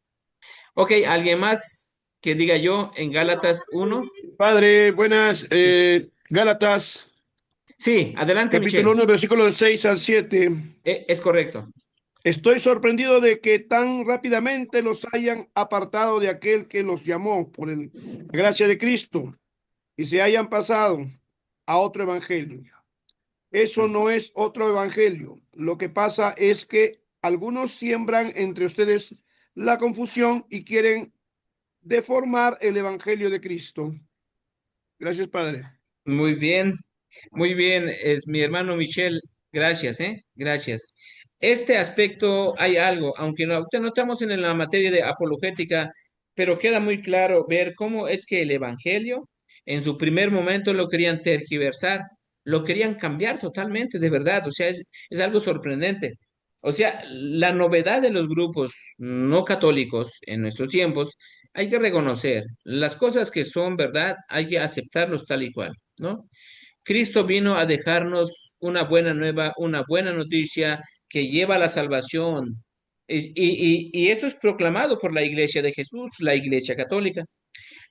Ok, ¿alguien más que diga yo en Gálatas 1? Padre, buenas. Gálatas, Sí, adelante, capítulo Michelle. 1, versículos 6 al 7. Es correcto. Estoy sorprendido de que tan rápidamente los hayan apartado de aquel que los llamó por la gracia de Cristo y se hayan pasado a otro evangelio. Eso no es otro evangelio. Lo que pasa es que algunos siembran entre ustedes la confusión y quieren deformar el evangelio de Cristo. Gracias, Padre. Muy bien, muy bien, es mi hermano Michelle, gracias, gracias. Este aspecto hay algo, aunque no, usted no estamos en la materia de apologética, pero queda muy claro ver cómo es que el evangelio en su primer momento lo querían tergiversar, lo querían cambiar totalmente, de verdad, o sea, es algo sorprendente. O sea, la novedad de los grupos no católicos en nuestros tiempos, hay que reconocer las cosas que son verdad, hay que aceptarlos tal y cual, ¿no? Cristo vino a dejarnos una buena nueva, una buena noticia que lleva a la salvación. Y eso es proclamado por la Iglesia de Jesús, la Iglesia Católica.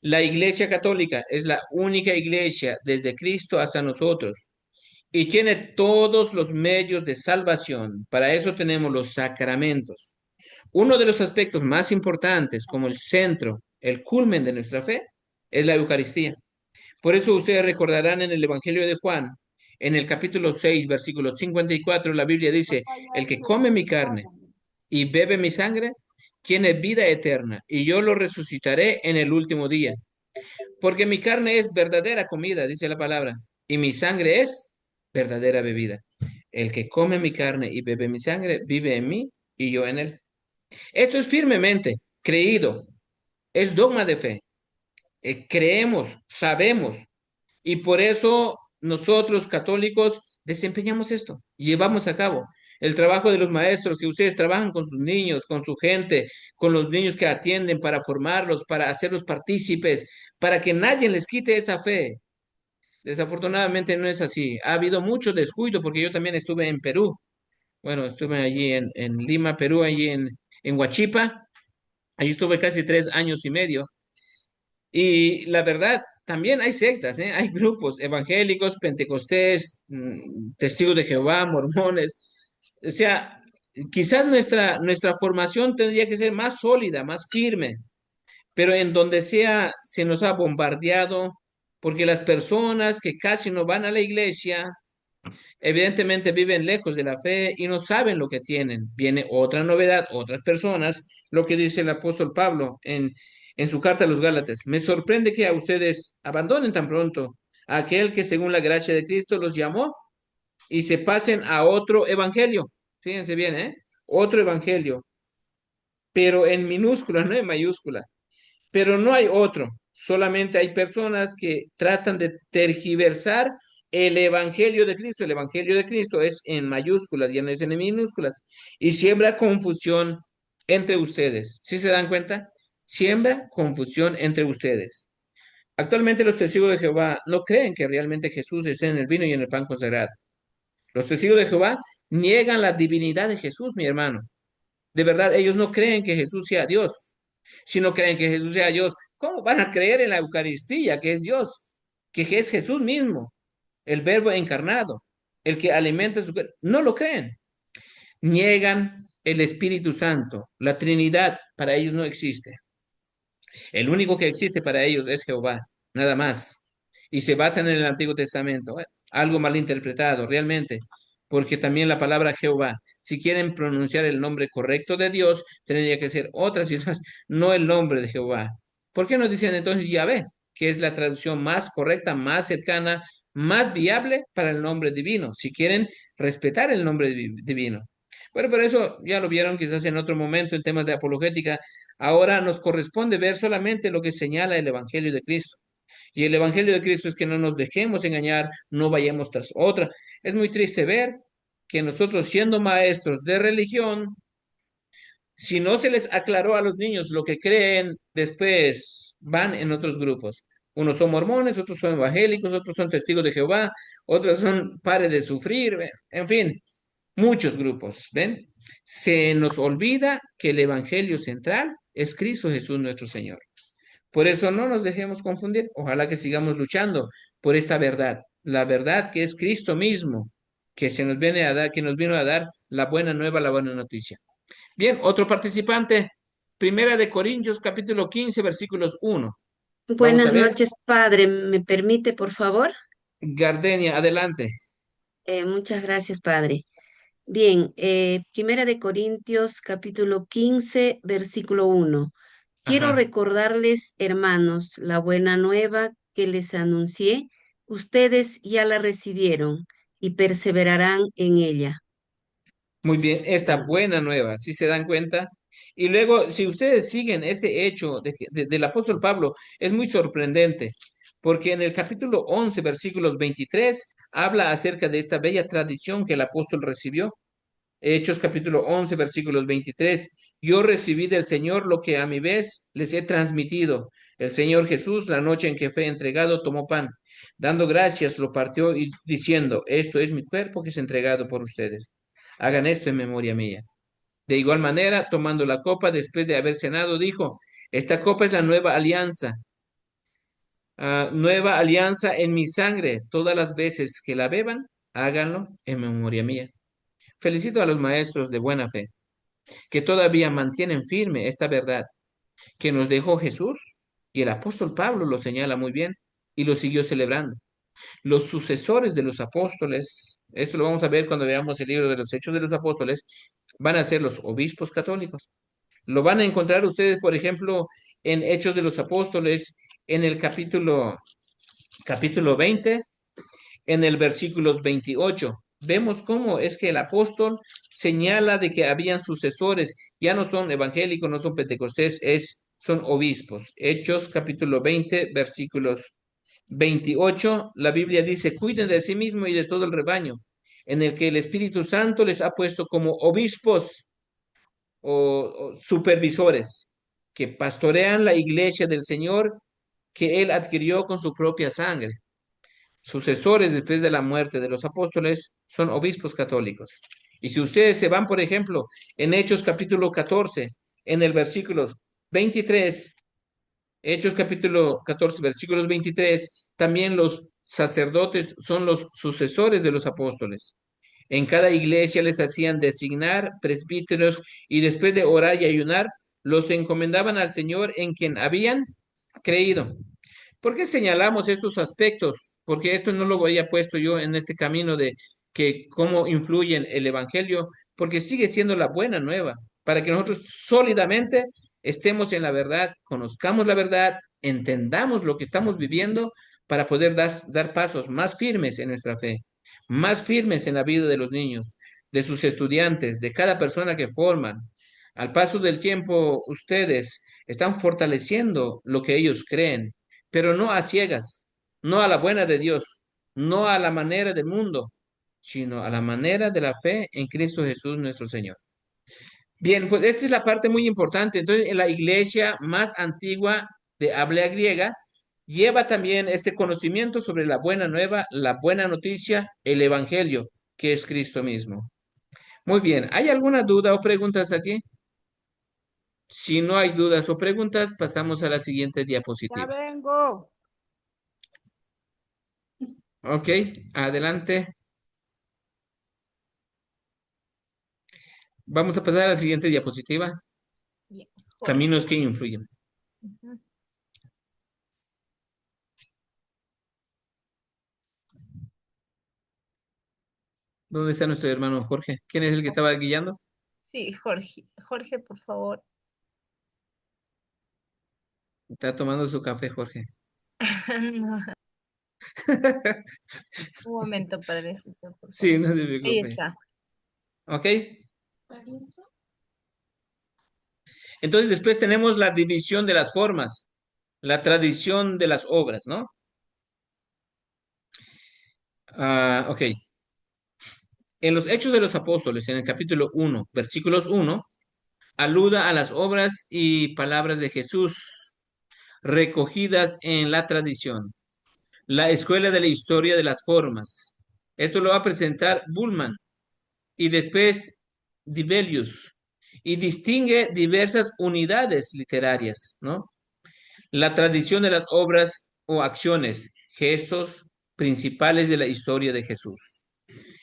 La Iglesia Católica es la única iglesia desde Cristo hasta nosotros y tiene todos los medios de salvación. Para eso tenemos los sacramentos. Uno de los aspectos más importantes, como el centro, el culmen de nuestra fe, es la Eucaristía. Por eso ustedes recordarán en el Evangelio de Juan, en el capítulo 6, versículo 54, la Biblia dice, el que come mi carne y bebe mi sangre, tiene vida eterna, y yo lo resucitaré en el último día. Porque mi carne es verdadera comida, dice la palabra, y mi sangre es verdadera bebida. El que come mi carne y bebe mi sangre, vive en mí y yo en él. Esto es firmemente creído, es dogma de fe. Creemos, sabemos, y por eso nosotros católicos desempeñamos esto, llevamos a cabo el trabajo de los maestros, que ustedes trabajan con sus niños, con su gente, con los niños que atienden para formarlos, para hacerlos partícipes, para que nadie les quite esa fe. Desafortunadamente no es así. Ha habido mucho descuido porque yo también estuve en Perú. Bueno, estuve allí en Lima, Perú, allí en Huachipa. Allí estuve casi 3 años y medio. Y la verdad, también hay sectas, hay grupos evangélicos, pentecostés, testigos de Jehová, mormones. O sea, quizás nuestra formación tendría que ser más sólida, más firme, pero en donde sea, se nos ha bombardeado, porque las personas que casi no van a la iglesia, evidentemente viven lejos de la fe y no saben lo que tienen. Viene otra novedad, otras personas, lo que dice el apóstol Pablo en su carta a los Gálatas. Me sorprende que a ustedes abandonen tan pronto a aquel que según la gracia de Cristo los llamó y se pasen a otro evangelio. Fíjense bien, ¿eh? Otro evangelio, pero en minúscula, no en mayúscula. Pero no hay otro. Solamente hay personas que tratan de tergiversar el Evangelio de Cristo. El Evangelio de Cristo es en mayúsculas, ya no es en minúsculas. Y siembra confusión entre ustedes. ¿Sí se dan cuenta? Siembra confusión entre ustedes. Actualmente los testigos de Jehová no creen que realmente Jesús esté en el vino y en el pan consagrado. Los testigos de Jehová niegan la divinidad de Jesús, mi hermano. De verdad, ellos no creen que Jesús sea Dios. Si no creen que Jesús sea Dios, ¿cómo van a creer en la Eucaristía, que es Dios, que es Jesús mismo, el Verbo encarnado, el que alimenta su cuerpo? No lo creen. Niegan el Espíritu Santo. La Trinidad para ellos no existe. El único que existe para ellos es Jehová, nada más. Y se basan en el Antiguo Testamento. Algo mal interpretado, realmente, porque también la palabra Jehová, si quieren pronunciar el nombre correcto de Dios, tendría que ser otra situación, no el nombre de Jehová. ¿Por qué no dicen entonces Yahvé, que es la traducción más correcta, más cercana, más viable para el nombre divino, si quieren respetar el nombre divino? Bueno, pero eso ya lo vieron quizás en otro momento en temas de apologética. Ahora nos corresponde ver solamente lo que señala el Evangelio de Cristo. Y el Evangelio de Cristo es que no nos dejemos engañar, no vayamos tras otra. Es muy triste ver que nosotros siendo maestros de religión, Si no se les aclaró a los niños lo que creen, después van en otros grupos. Unos son mormones, otros son evangélicos, otros son testigos de Jehová, otros son pares de sufrir, ¿ven? En fin, muchos grupos, ¿ven? Se nos olvida que el evangelio central es Cristo Jesús nuestro Señor. Por eso no nos dejemos confundir. Ojalá que sigamos luchando por esta verdad, la verdad que es Cristo mismo, que se nos viene a dar, que nos vino a dar la buena nueva, la buena noticia. Bien, otro participante, Primera de Corintios, capítulo 15, versículos 1. Vamos a Buenas ver. noches, padre. ¿Me permite, por favor? Gardenia, adelante. Muchas gracias, padre. Bien, Primera de Corintios, capítulo 15, versículo 1. Quiero Ajá. recordarles, hermanos, la buena nueva que les anuncié. Ustedes ya la recibieron y perseverarán en ella. Muy bien, esta buena nueva, ¿sí se dan cuenta? Y luego, si ustedes siguen ese hecho del apóstol Pablo, es muy sorprendente, porque en el capítulo 11, versículos 23, habla acerca de esta bella tradición que el apóstol recibió. Hechos capítulo 11, versículos 23. Yo recibí del Señor lo que a mi vez les he transmitido. El Señor Jesús, la noche en que fue entregado, tomó pan. Dando gracias, lo partió y diciendo, esto es mi cuerpo que es entregado por ustedes. Hagan esto en memoria mía. De igual manera, tomando la copa después de haber cenado, dijo, esta copa es la nueva alianza en mi sangre. Todas las veces que la beban, háganlo en memoria mía. Felicito a los maestros de buena fe que todavía mantienen firme esta verdad que nos dejó Jesús, y el apóstol Pablo lo señala muy bien y lo siguió celebrando. Los sucesores de los apóstoles, esto lo vamos a ver cuando veamos el libro de los Hechos de los Apóstoles, van a ser los obispos católicos. Lo van a encontrar ustedes, por ejemplo, en Hechos de los Apóstoles, en el capítulo 20, en el versículos 28. Vemos cómo es que el apóstol señala de que habían sucesores, ya no son evangélicos, no son pentecostés, son obispos. Hechos capítulo 20, versículos 28, la Biblia dice, cuiden de sí mismo y de todo el rebaño, en el que el Espíritu Santo les ha puesto como obispos o supervisores, que pastorean la iglesia del Señor que Él adquirió con su propia sangre. Sucesores después de la muerte de los apóstoles son obispos católicos. Y si ustedes se van, por ejemplo, en Hechos capítulo 14, en el versículo 23, Hechos capítulo 14, versículos 23, también los sacerdotes son los sucesores de los apóstoles. En cada iglesia les hacían designar presbíteros y después de orar y ayunar, los encomendaban al Señor en quien habían creído. ¿Por qué señalamos estos aspectos? Porque esto no lo había puesto yo en este camino de que cómo influye el Evangelio, porque sigue siendo la buena nueva, para que nosotros sólidamente estemos en la verdad, conozcamos la verdad, entendamos lo que estamos viviendo para poder dar pasos más firmes en nuestra fe, más firmes en la vida de los niños, de sus estudiantes, de cada persona que forman. Al paso del tiempo, ustedes están fortaleciendo lo que ellos creen, pero no a ciegas, no a la buena de Dios, no a la manera del mundo, sino a la manera de la fe en Cristo Jesús nuestro Señor. Bien, pues esta es la parte muy importante. Entonces, en la iglesia más antigua de habla griega, lleva también este conocimiento sobre la buena nueva, la buena noticia, el evangelio, que es Cristo mismo. Muy bien, ¿hay alguna duda o preguntas aquí? Si no hay dudas o preguntas, pasamos a la siguiente Ya diapositiva. vengo. Ok, adelante. Vamos a pasar a la siguiente diapositiva. Bien. Caminos que influyen. Ujú. ¿Dónde está nuestro hermano Jorge? ¿Quién es el que estaba guiando? Sí, Jorge. Jorge, por favor. Está tomando su café, Jorge. No, un momento, padrecito, por Sí, favor. no se Ahí preocupe. está. Ok. Entonces después tenemos la división de las formas, la tradición de las obras, ¿no? Ok. En los Hechos de los Apóstoles, en el capítulo 1, versículos 1, aluda a las obras y palabras de Jesús recogidas en la tradición. La escuela de la historia de las formas. Esto lo va a presentar Bullman y después Dibelius y distingue diversas unidades literarias, ¿no? La tradición de las obras o acciones, gestos principales de la historia de Jesús.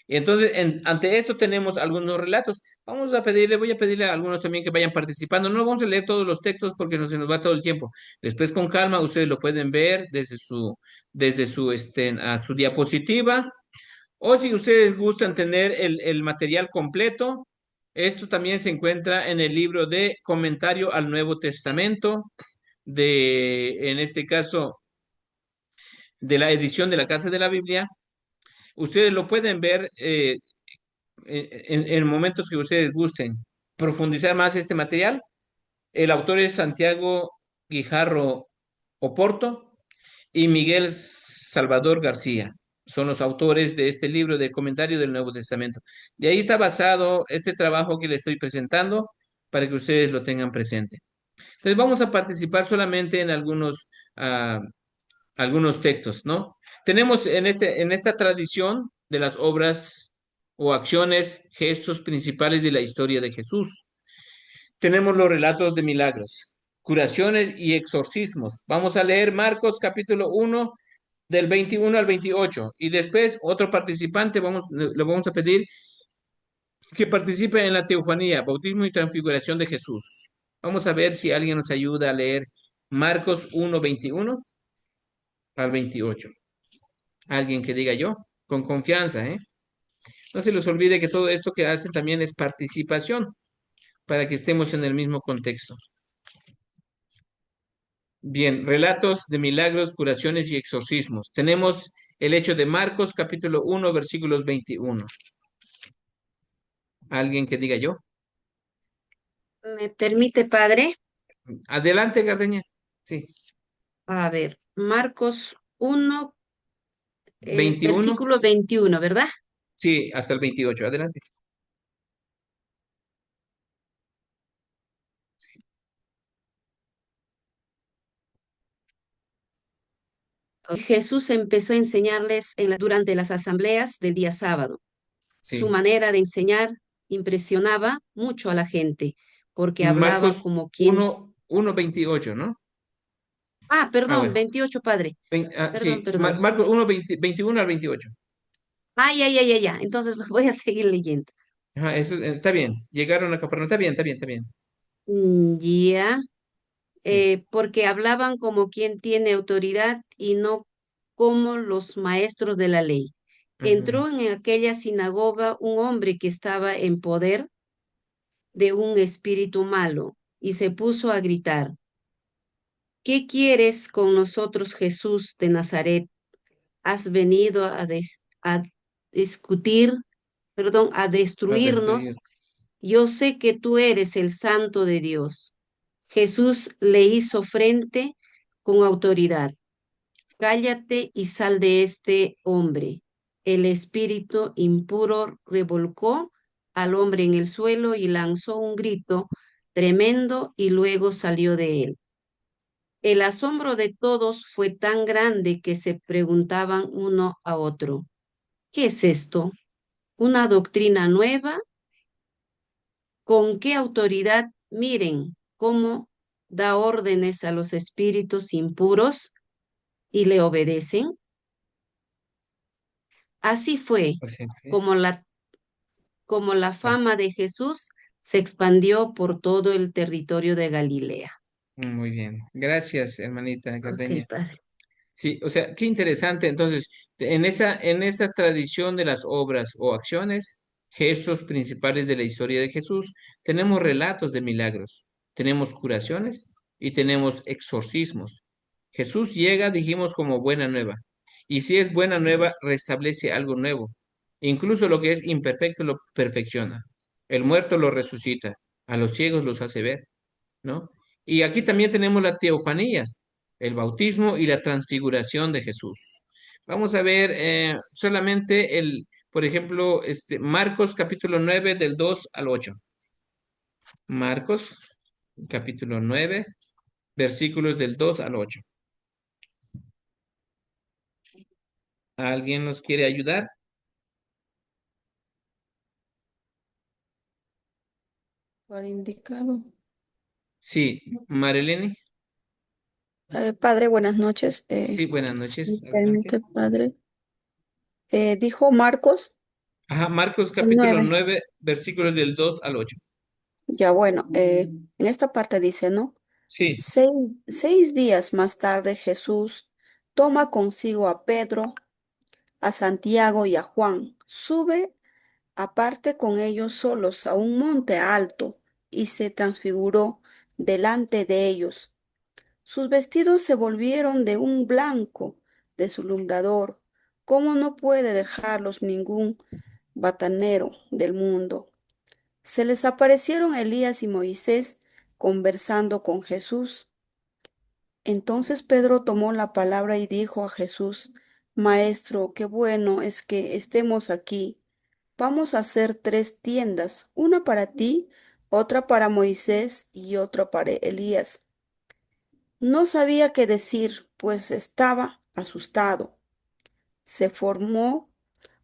Y entonces, ante esto tenemos algunos relatos. Voy a pedirle a algunos también que vayan participando. No vamos a leer todos los textos porque no se nos va todo el tiempo. Después, con calma, ustedes lo pueden ver a su diapositiva. O si ustedes gustan tener el material completo, esto también se encuentra en el libro de Comentario al Nuevo Testamento, en este caso, de la edición de la Casa de la Biblia. Ustedes lo pueden ver en momentos que ustedes gusten profundizar más este material. El autor es Santiago Guijarro Oporto y Miguel Salvador García. Son los autores de este libro de Comentario del Nuevo Testamento. De ahí está basado este trabajo que le estoy presentando para que ustedes lo tengan presente. Entonces vamos a participar solamente en algunos textos, ¿no? Tenemos en esta tradición de las obras o acciones, gestos principales de la historia de Jesús. Tenemos los relatos de milagros, curaciones y exorcismos. Vamos a leer Marcos capítulo 1 del 21 al 28 y después otro participante le vamos a pedir que participe en la teofanía, bautismo y transfiguración de Jesús. Vamos a ver si alguien nos ayuda a leer Marcos 1, 21 al 28. Alguien que diga yo, con confianza, ¿eh? No se les olvide que todo esto que hacen también es participación para que estemos en el mismo contexto. Bien, relatos de milagros, curaciones y exorcismos. Tenemos el hecho de Marcos, capítulo 1, versículos 21. ¿Alguien que diga yo? ¿Me permite, padre? Adelante, Gardeña. Sí. A ver, Marcos 1, 21. versículo 21, ¿verdad? Sí, hasta el 28. Adelante. Jesús empezó a enseñarles durante las asambleas del día sábado. Su Sí. manera de enseñar impresionaba mucho a la gente, porque hablaba Marcos como quien... 1, 28, ¿no? Perdón, Bueno. 28, padre. Sí, Perdón. Marcos 1, 21 al 28. Ya. Entonces voy a seguir leyendo. Ajá, eso está bien. Llegaron a Cafarnaúm. Está bien. Ya. Sí. Porque hablaban como quien tiene autoridad y no como los maestros de la ley. Entró en aquella sinagoga un hombre que estaba en poder de un espíritu malo y se puso a gritar: ¿Qué quieres con nosotros, Jesús de Nazaret? ¿Has venido a discutir, a A destruir. destruirnos? Yo sé que tú eres el Santo de Dios. Jesús le hizo frente con autoridad: Cállate y sal de este hombre. El espíritu impuro revolcó al hombre en el suelo y lanzó un grito tremendo y luego salió de él. El asombro de todos fue tan grande que se preguntaban uno a otro: ¿qué es esto? ¿Una doctrina nueva? ¿Con qué autoridad? Miren cómo da órdenes a los espíritus impuros y le obedecen. Así fue Así fue. como la fama de Jesús se expandió por todo el territorio de Galilea. Muy bien. Gracias, hermanita Gardeña. Ok, padre. Sí, o sea, qué interesante. Entonces, en esa tradición de las obras o acciones, gestos principales de la historia de Jesús, tenemos relatos de milagros, tenemos curaciones y tenemos exorcismos. Jesús llega, dijimos, como buena nueva. Y si es buena nueva, restablece algo nuevo. Incluso lo que es imperfecto lo perfecciona. El muerto lo resucita, a los ciegos los hace ver, ¿no? Y aquí también tenemos las teofanías, el bautismo y la transfiguración de Jesús. Vamos a ver solamente por ejemplo, Marcos capítulo 9 del 2 al 8. Marcos, capítulo 9, versículos del 2 al 8. ¿Alguien nos quiere ayudar? Por indicado. Sí, Marilene. Padre, buenas noches. Sí, buenas Si noches. me Adelante. permite, padre. Dijo Marcos Ajá, Marcos el capítulo 9. 9, versículos del 2 al 8. Ya bueno, en esta parte dice, ¿no? Sí. Seis días más tarde Jesús toma consigo a Pedro, a Santiago y a Juan, sube aparte con ellos solos a un monte alto y se transfiguró delante de ellos. Sus vestidos se volvieron de un blanco deslumbrador, como no puede dejarlos ningún batanero del mundo. Se les aparecieron Elías y Moisés conversando con Jesús. Entonces Pedro tomó la palabra y dijo a Jesús, Maestro, qué bueno es que estemos aquí. Vamos a hacer 3 tiendas, una para ti, otra para Moisés y otra para Elías. No sabía qué decir, pues estaba asustado. Se formó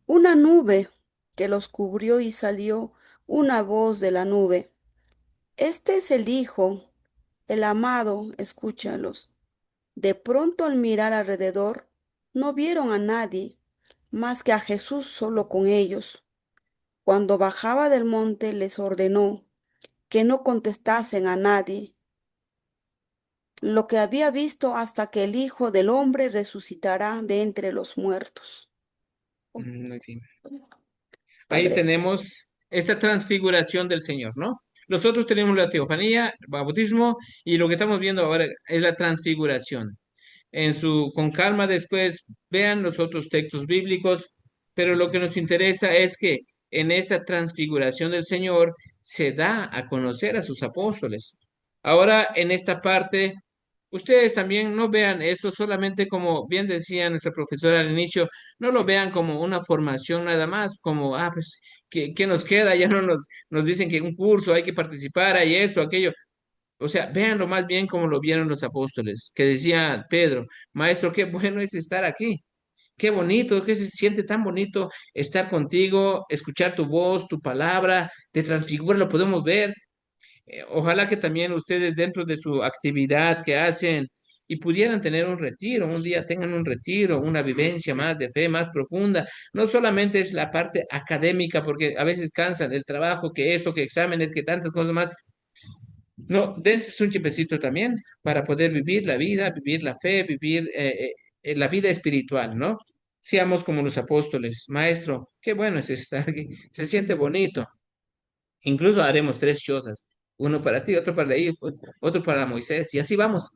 una nube que los cubrió y salió una voz de la nube. Este es el Hijo, el amado, escúchalos. De pronto al mirar alrededor, no vieron a nadie más que a Jesús solo con ellos. Cuando bajaba del monte les ordenó que no contestasen a nadie lo que había visto hasta que el Hijo del Hombre resucitará de entre los muertos. Muy bien. Pues, Ahí Padre, tenemos esta transfiguración del Señor, ¿no? Nosotros tenemos la teofanía, el bautismo, y lo que estamos viendo ahora es la transfiguración. Con calma después vean los otros textos bíblicos, pero lo que nos interesa es que en esta transfiguración del Señor se da a conocer a sus apóstoles. Ahora, en esta parte, ustedes también no vean esto solamente como, bien decía nuestra profesora al inicio, no lo vean como una formación nada más, como, pues, ¿qué nos queda? Ya no nos dicen que un curso hay que participar, hay esto, aquello. O sea, véanlo más bien como lo vieron los apóstoles, que decía Pedro, Maestro, qué bueno es estar aquí, qué bonito, que se siente tan bonito estar contigo, escuchar tu voz, tu palabra, te transfigura, lo podemos ver. Ojalá que también ustedes dentro de su actividad que hacen y pudieran tener un retiro, un día tengan un retiro, una vivencia más de fe, más profunda. No solamente es la parte académica, porque a veces cansan el trabajo, que eso, que exámenes, que tantas cosas más. No, dense un chipecito también para poder vivir la vida, vivir la fe, vivir la vida espiritual, ¿no? Seamos como los apóstoles. Maestro, qué bueno es estar aquí. Se siente bonito. Incluso haremos 3 chozas. Uno para ti, otro para ahí, otro para Moisés. Y así vamos.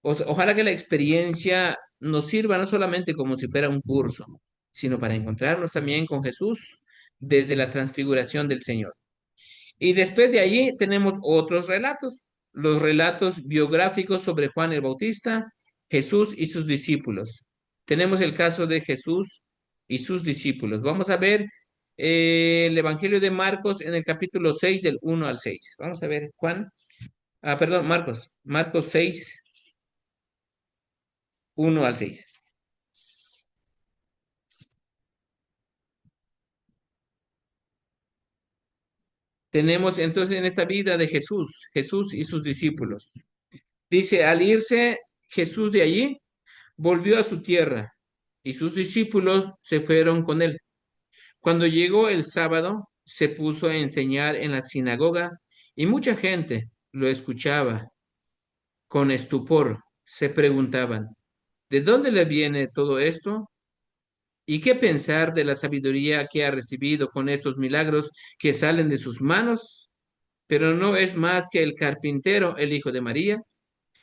Ojalá que la experiencia nos sirva no solamente como si fuera un curso, sino para encontrarnos también con Jesús desde la transfiguración del Señor. Y después de allí tenemos otros relatos, los relatos biográficos sobre Juan el Bautista, Jesús y sus discípulos. Tenemos el caso de Jesús y sus discípulos. Vamos a ver el Evangelio de Marcos en el capítulo 6 del 1 al 6. Vamos a ver, Juan. Perdón, Marcos 6, 1 al 6. Tenemos entonces en esta vida de Jesús y sus discípulos. Dice, al irse Jesús de allí, volvió a su tierra y sus discípulos se fueron con él. Cuando llegó el sábado, se puso a enseñar en la sinagoga y mucha gente lo escuchaba con estupor. Se preguntaban, ¿de dónde le viene todo esto? ¿Y qué pensar de la sabiduría que ha recibido con estos milagros que salen de sus manos? Pero no es más que el carpintero, el hijo de María.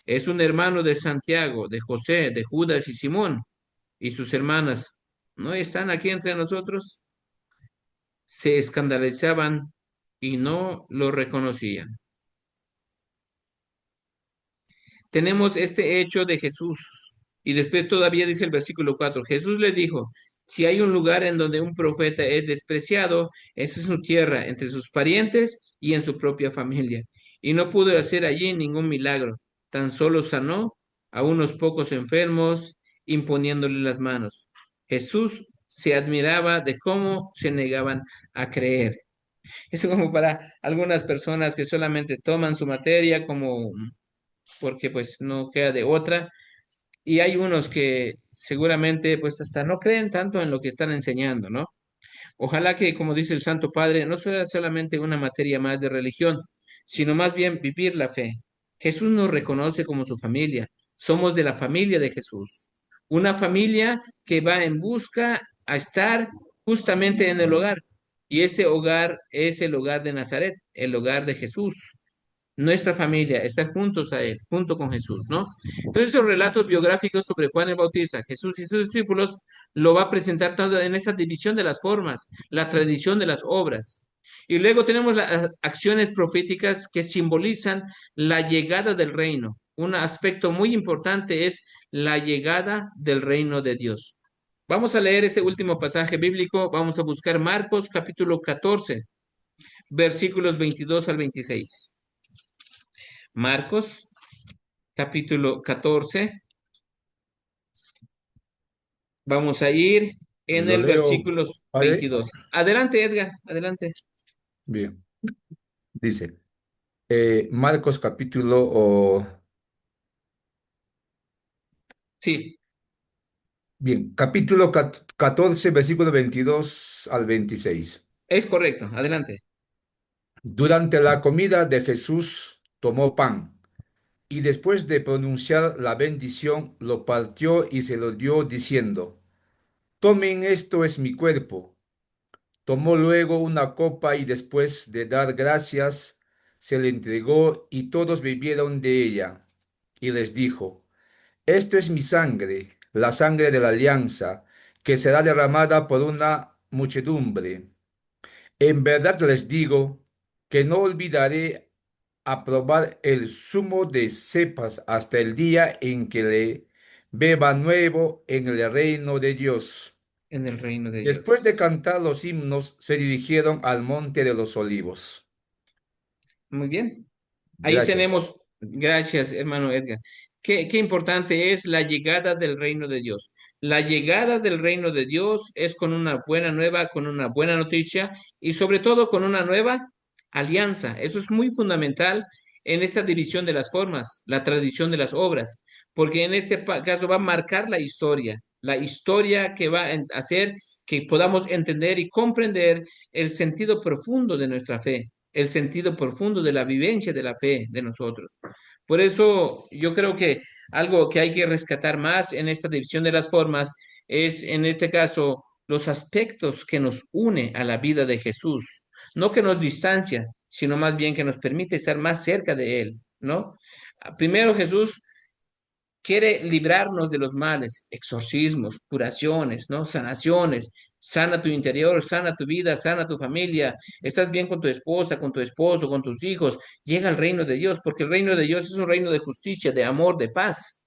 Es un hermano de Santiago, de José, de Judas y Simón. Y sus hermanas no están aquí entre nosotros. Se escandalizaban y no lo reconocían. Tenemos este hecho de Jesús. Y después todavía dice el versículo 4, Jesús le dijo, Si hay un lugar en donde un profeta es despreciado, esa es su tierra, entre sus parientes y en su propia familia. Y no pudo hacer allí ningún milagro, tan solo sanó a unos pocos enfermos imponiéndole las manos. Jesús se admiraba de cómo se negaban a creer. Es como para algunas personas que solamente toman su materia como porque pues no queda de otra, y hay unos que seguramente pues hasta no creen tanto en lo que están enseñando, ¿no? Ojalá que, como dice el Santo Padre, no sea solamente una materia más de religión, sino más bien vivir la fe. Jesús nos reconoce como su familia. Somos de la familia de Jesús. Una familia que va en busca a estar justamente en el hogar. Y ese hogar es el hogar de Nazaret, el hogar de Jesús. Nuestra familia, estar juntos a Él, junto con Jesús, ¿no? Entonces, esos relatos biográficos sobre Juan el Bautista, Jesús y sus discípulos, lo va a presentar tanto en esa división de las formas, la tradición de las obras. Y luego tenemos las acciones proféticas que simbolizan la llegada del reino. Un aspecto muy importante es la llegada del reino de Dios. Vamos a leer ese último pasaje bíblico, vamos a buscar Marcos capítulo 14, versículos 22 al 26. Marcos, capítulo 14. Vamos a ir en Lo el leo, versículo padre. 22. Adelante, Edgar, adelante. Bien, dice Marcos capítulo Sí, bien, capítulo 14, versículo 22 al 26. es correcto, adelante. Durante la comida de Jesús tomó pan y después de pronunciar la bendición lo partió y se lo dio diciendo, tomen, esto es mi cuerpo. Tomó luego una copa y después de dar gracias se le entregó y todos bebieron de ella. Y les dijo, esto es mi sangre, la sangre de la alianza, que será derramada por una muchedumbre. En verdad les digo que no olvidaré aprobar el zumo de cepas hasta el día en que le beba nuevo en el reino de Dios. En el reino de Después de Dios. cantar los himnos, se dirigieron al monte de los olivos. Muy bien. Ahí Gracias. tenemos, gracias, hermano Edgar. Qué importante es la llegada del reino de Dios. La llegada del reino de Dios es con una buena nueva, con una buena noticia y sobre todo con una nueva alianza. Eso es muy fundamental en esta división de las formas, la tradición de las obras, porque en este caso va a marcar la historia que va a hacer que podamos entender y comprender el sentido profundo de nuestra fe, el sentido profundo de la vivencia de la fe de nosotros. Por eso yo creo que algo que hay que rescatar más en esta división de las formas es, en este caso, los aspectos que nos une a la vida de Jesús, no que nos distancia, sino más bien que nos permite estar más cerca de Él, ¿no? Primero Jesús quiere librarnos de los males, exorcismos, curaciones, ¿no? Sanaciones. Sana tu interior, sana tu vida, sana tu familia. Estás bien con tu esposa, con tu esposo, con tus hijos. Llega al reino de Dios, porque el reino de Dios es un reino de justicia, de amor, de paz.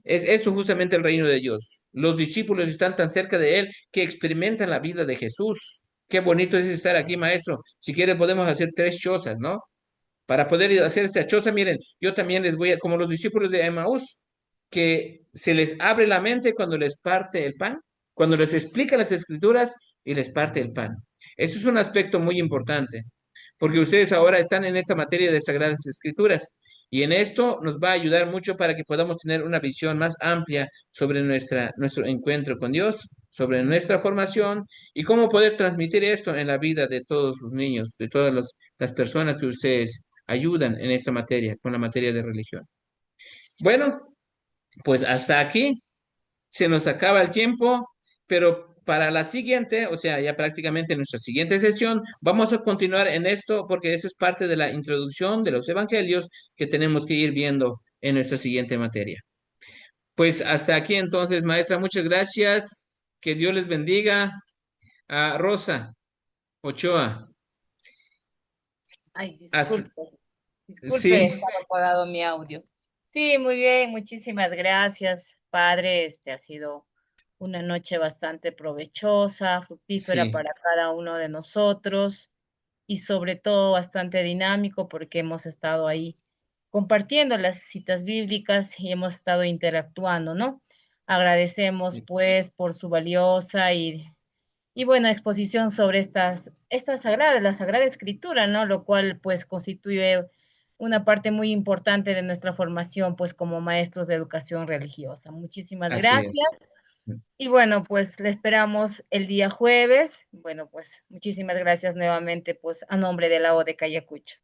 Es eso justamente el reino de Dios. Los discípulos están tan cerca de Él que experimentan la vida de Jesús. Qué bonito es estar aquí, maestro. Si quiere podemos hacer 3 chozas, ¿no? Para poder hacer esta choza, miren, yo también les voy a, como los discípulos de Emaús, que se les abre la mente cuando les parte el pan, cuando les explica las escrituras y les parte el pan. Eso es un aspecto muy importante, porque ustedes ahora están en esta materia de Sagradas Escrituras y en esto nos va a ayudar mucho para que podamos tener una visión más amplia sobre nuestro encuentro con Dios, sobre nuestra formación y cómo poder transmitir esto en la vida de todos sus niños, de todas las personas que ustedes ayudan en esta materia, con la materia de religión. Bueno, pues hasta aquí se nos acaba el tiempo, pero para la siguiente, o sea, ya prácticamente en nuestra siguiente sesión, vamos a continuar en esto porque eso es parte de la introducción de los evangelios que tenemos que ir viendo en nuestra siguiente materia. Pues hasta aquí entonces, maestra, muchas gracias. Que Dios les bendiga. A Rosa Ochoa. Ay, Hasta- disculpe, sí, estaba apagado mi audio. Sí, muy bien, muchísimas gracias, padre. Ha sido una noche bastante provechosa, fructífera Sí, para cada uno de nosotros y sobre todo bastante dinámico porque hemos estado ahí compartiendo las citas bíblicas y hemos estado interactuando, ¿no? Agradecemos sí, pues por su valiosa y buena exposición sobre la Sagrada Escritura, ¿no? Lo cual pues constituye una parte muy importante de nuestra formación pues como maestros de educación religiosa. Muchísimas así gracias. es. Y bueno, pues le esperamos el día jueves. Bueno, pues muchísimas gracias nuevamente pues a nombre de la O de Ayacucho.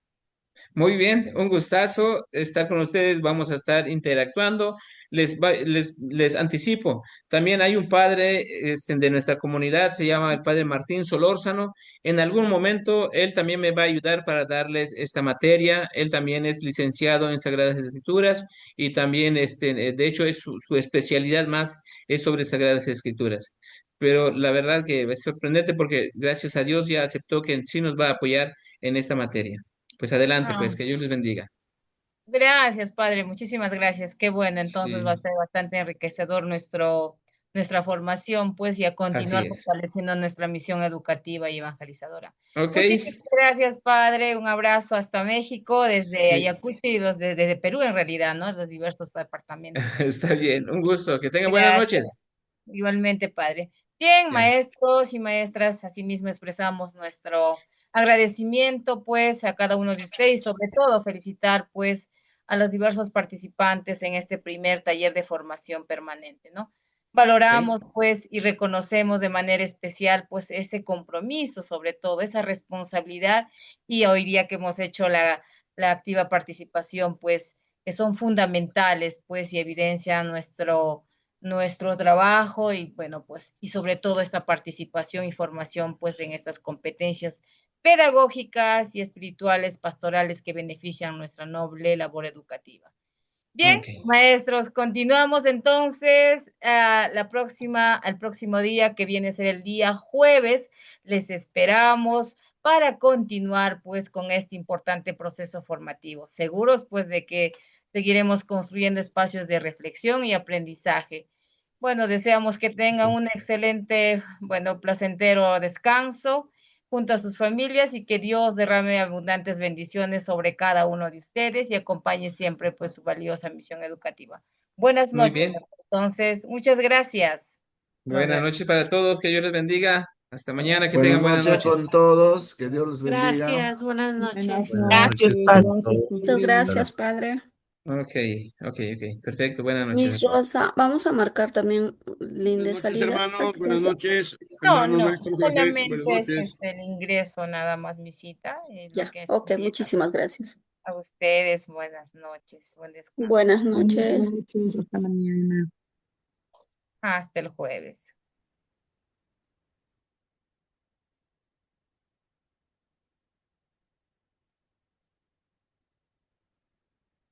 Muy bien, un gustazo estar con ustedes. Vamos a estar interactuando. Les anticipo, también hay un padre de nuestra comunidad, se llama el padre Martín Solórzano. En algún momento él también me va a ayudar para darles esta materia. Él también es licenciado en Sagradas Escrituras y también, de hecho, es su especialidad más es sobre Sagradas Escrituras. Pero la verdad que es sorprendente porque gracias a Dios ya aceptó que sí nos va a apoyar en esta materia. Pues adelante, Ah, pues que Dios les bendiga. gracias, padre. Muchísimas gracias. Qué bueno. Entonces va a Sí, ser bastante enriquecedor nuestra formación, pues, y a así continuar es. fortaleciendo nuestra misión educativa y evangelizadora. Ok, Muchísimas gracias, padre. Un abrazo hasta México, desde sí, Ayacucho y desde Perú, en realidad, ¿no? Los diversos departamentos. está bien. Un gusto. Que tengan buenas Gracias. noches. Igualmente, padre. Bien, Ya, maestros y maestras, asimismo expresamos nuestro agradecimiento, pues, a cada uno de ustedes y sobre todo felicitar, pues, a los diversos participantes en este primer taller de formación permanente, ¿no? Valoramos, ok. pues, y reconocemos de manera especial, pues, ese compromiso, sobre todo, esa responsabilidad y hoy día que hemos hecho la activa participación, pues, que son fundamentales, pues, y evidencian nuestro trabajo y bueno, pues, y sobre todo esta participación y formación, pues, en estas competencias pedagógicas y espirituales, pastorales que benefician nuestra noble labor educativa. Bien, Ok. maestros, continuamos entonces al próximo día que viene a ser el día jueves. Les esperamos para continuar pues con este importante proceso formativo. Seguros pues de que seguiremos construyendo espacios de reflexión y aprendizaje. Bueno, deseamos que tengan un excelente, bueno, placentero descanso junto a sus familias y que Dios derrame abundantes bendiciones sobre cada uno de ustedes y acompañe siempre pues su valiosa misión educativa. Buenas Muy noches. bien. Entonces, muchas gracias. Nos Buenas vemos. noches para todos. Que Dios les bendiga. Hasta mañana. Que Buenas tengan buenas noches noches. con todos, que Dios les bendiga. Gracias, buenas Buenas noches. Buenas noches, noches. Gracias, padre. gracias, Muchas padre. gracias, padre. Ok, ok. Perfecto. Buenas noches a Miss todos. Rosa, vamos a marcar también Buenas linda noches, salida, hermanos. Buenas asistencia. noches, No, hermanos no, maestros Jorge. Buenas solamente es noches. el ingreso nada más mi cita, lo Ya, que es ok, empieza. muchísimas gracias. A ustedes, buenas noches, buen descanso. Buenas Buenas noches. noches, hasta mañana. Hasta el jueves.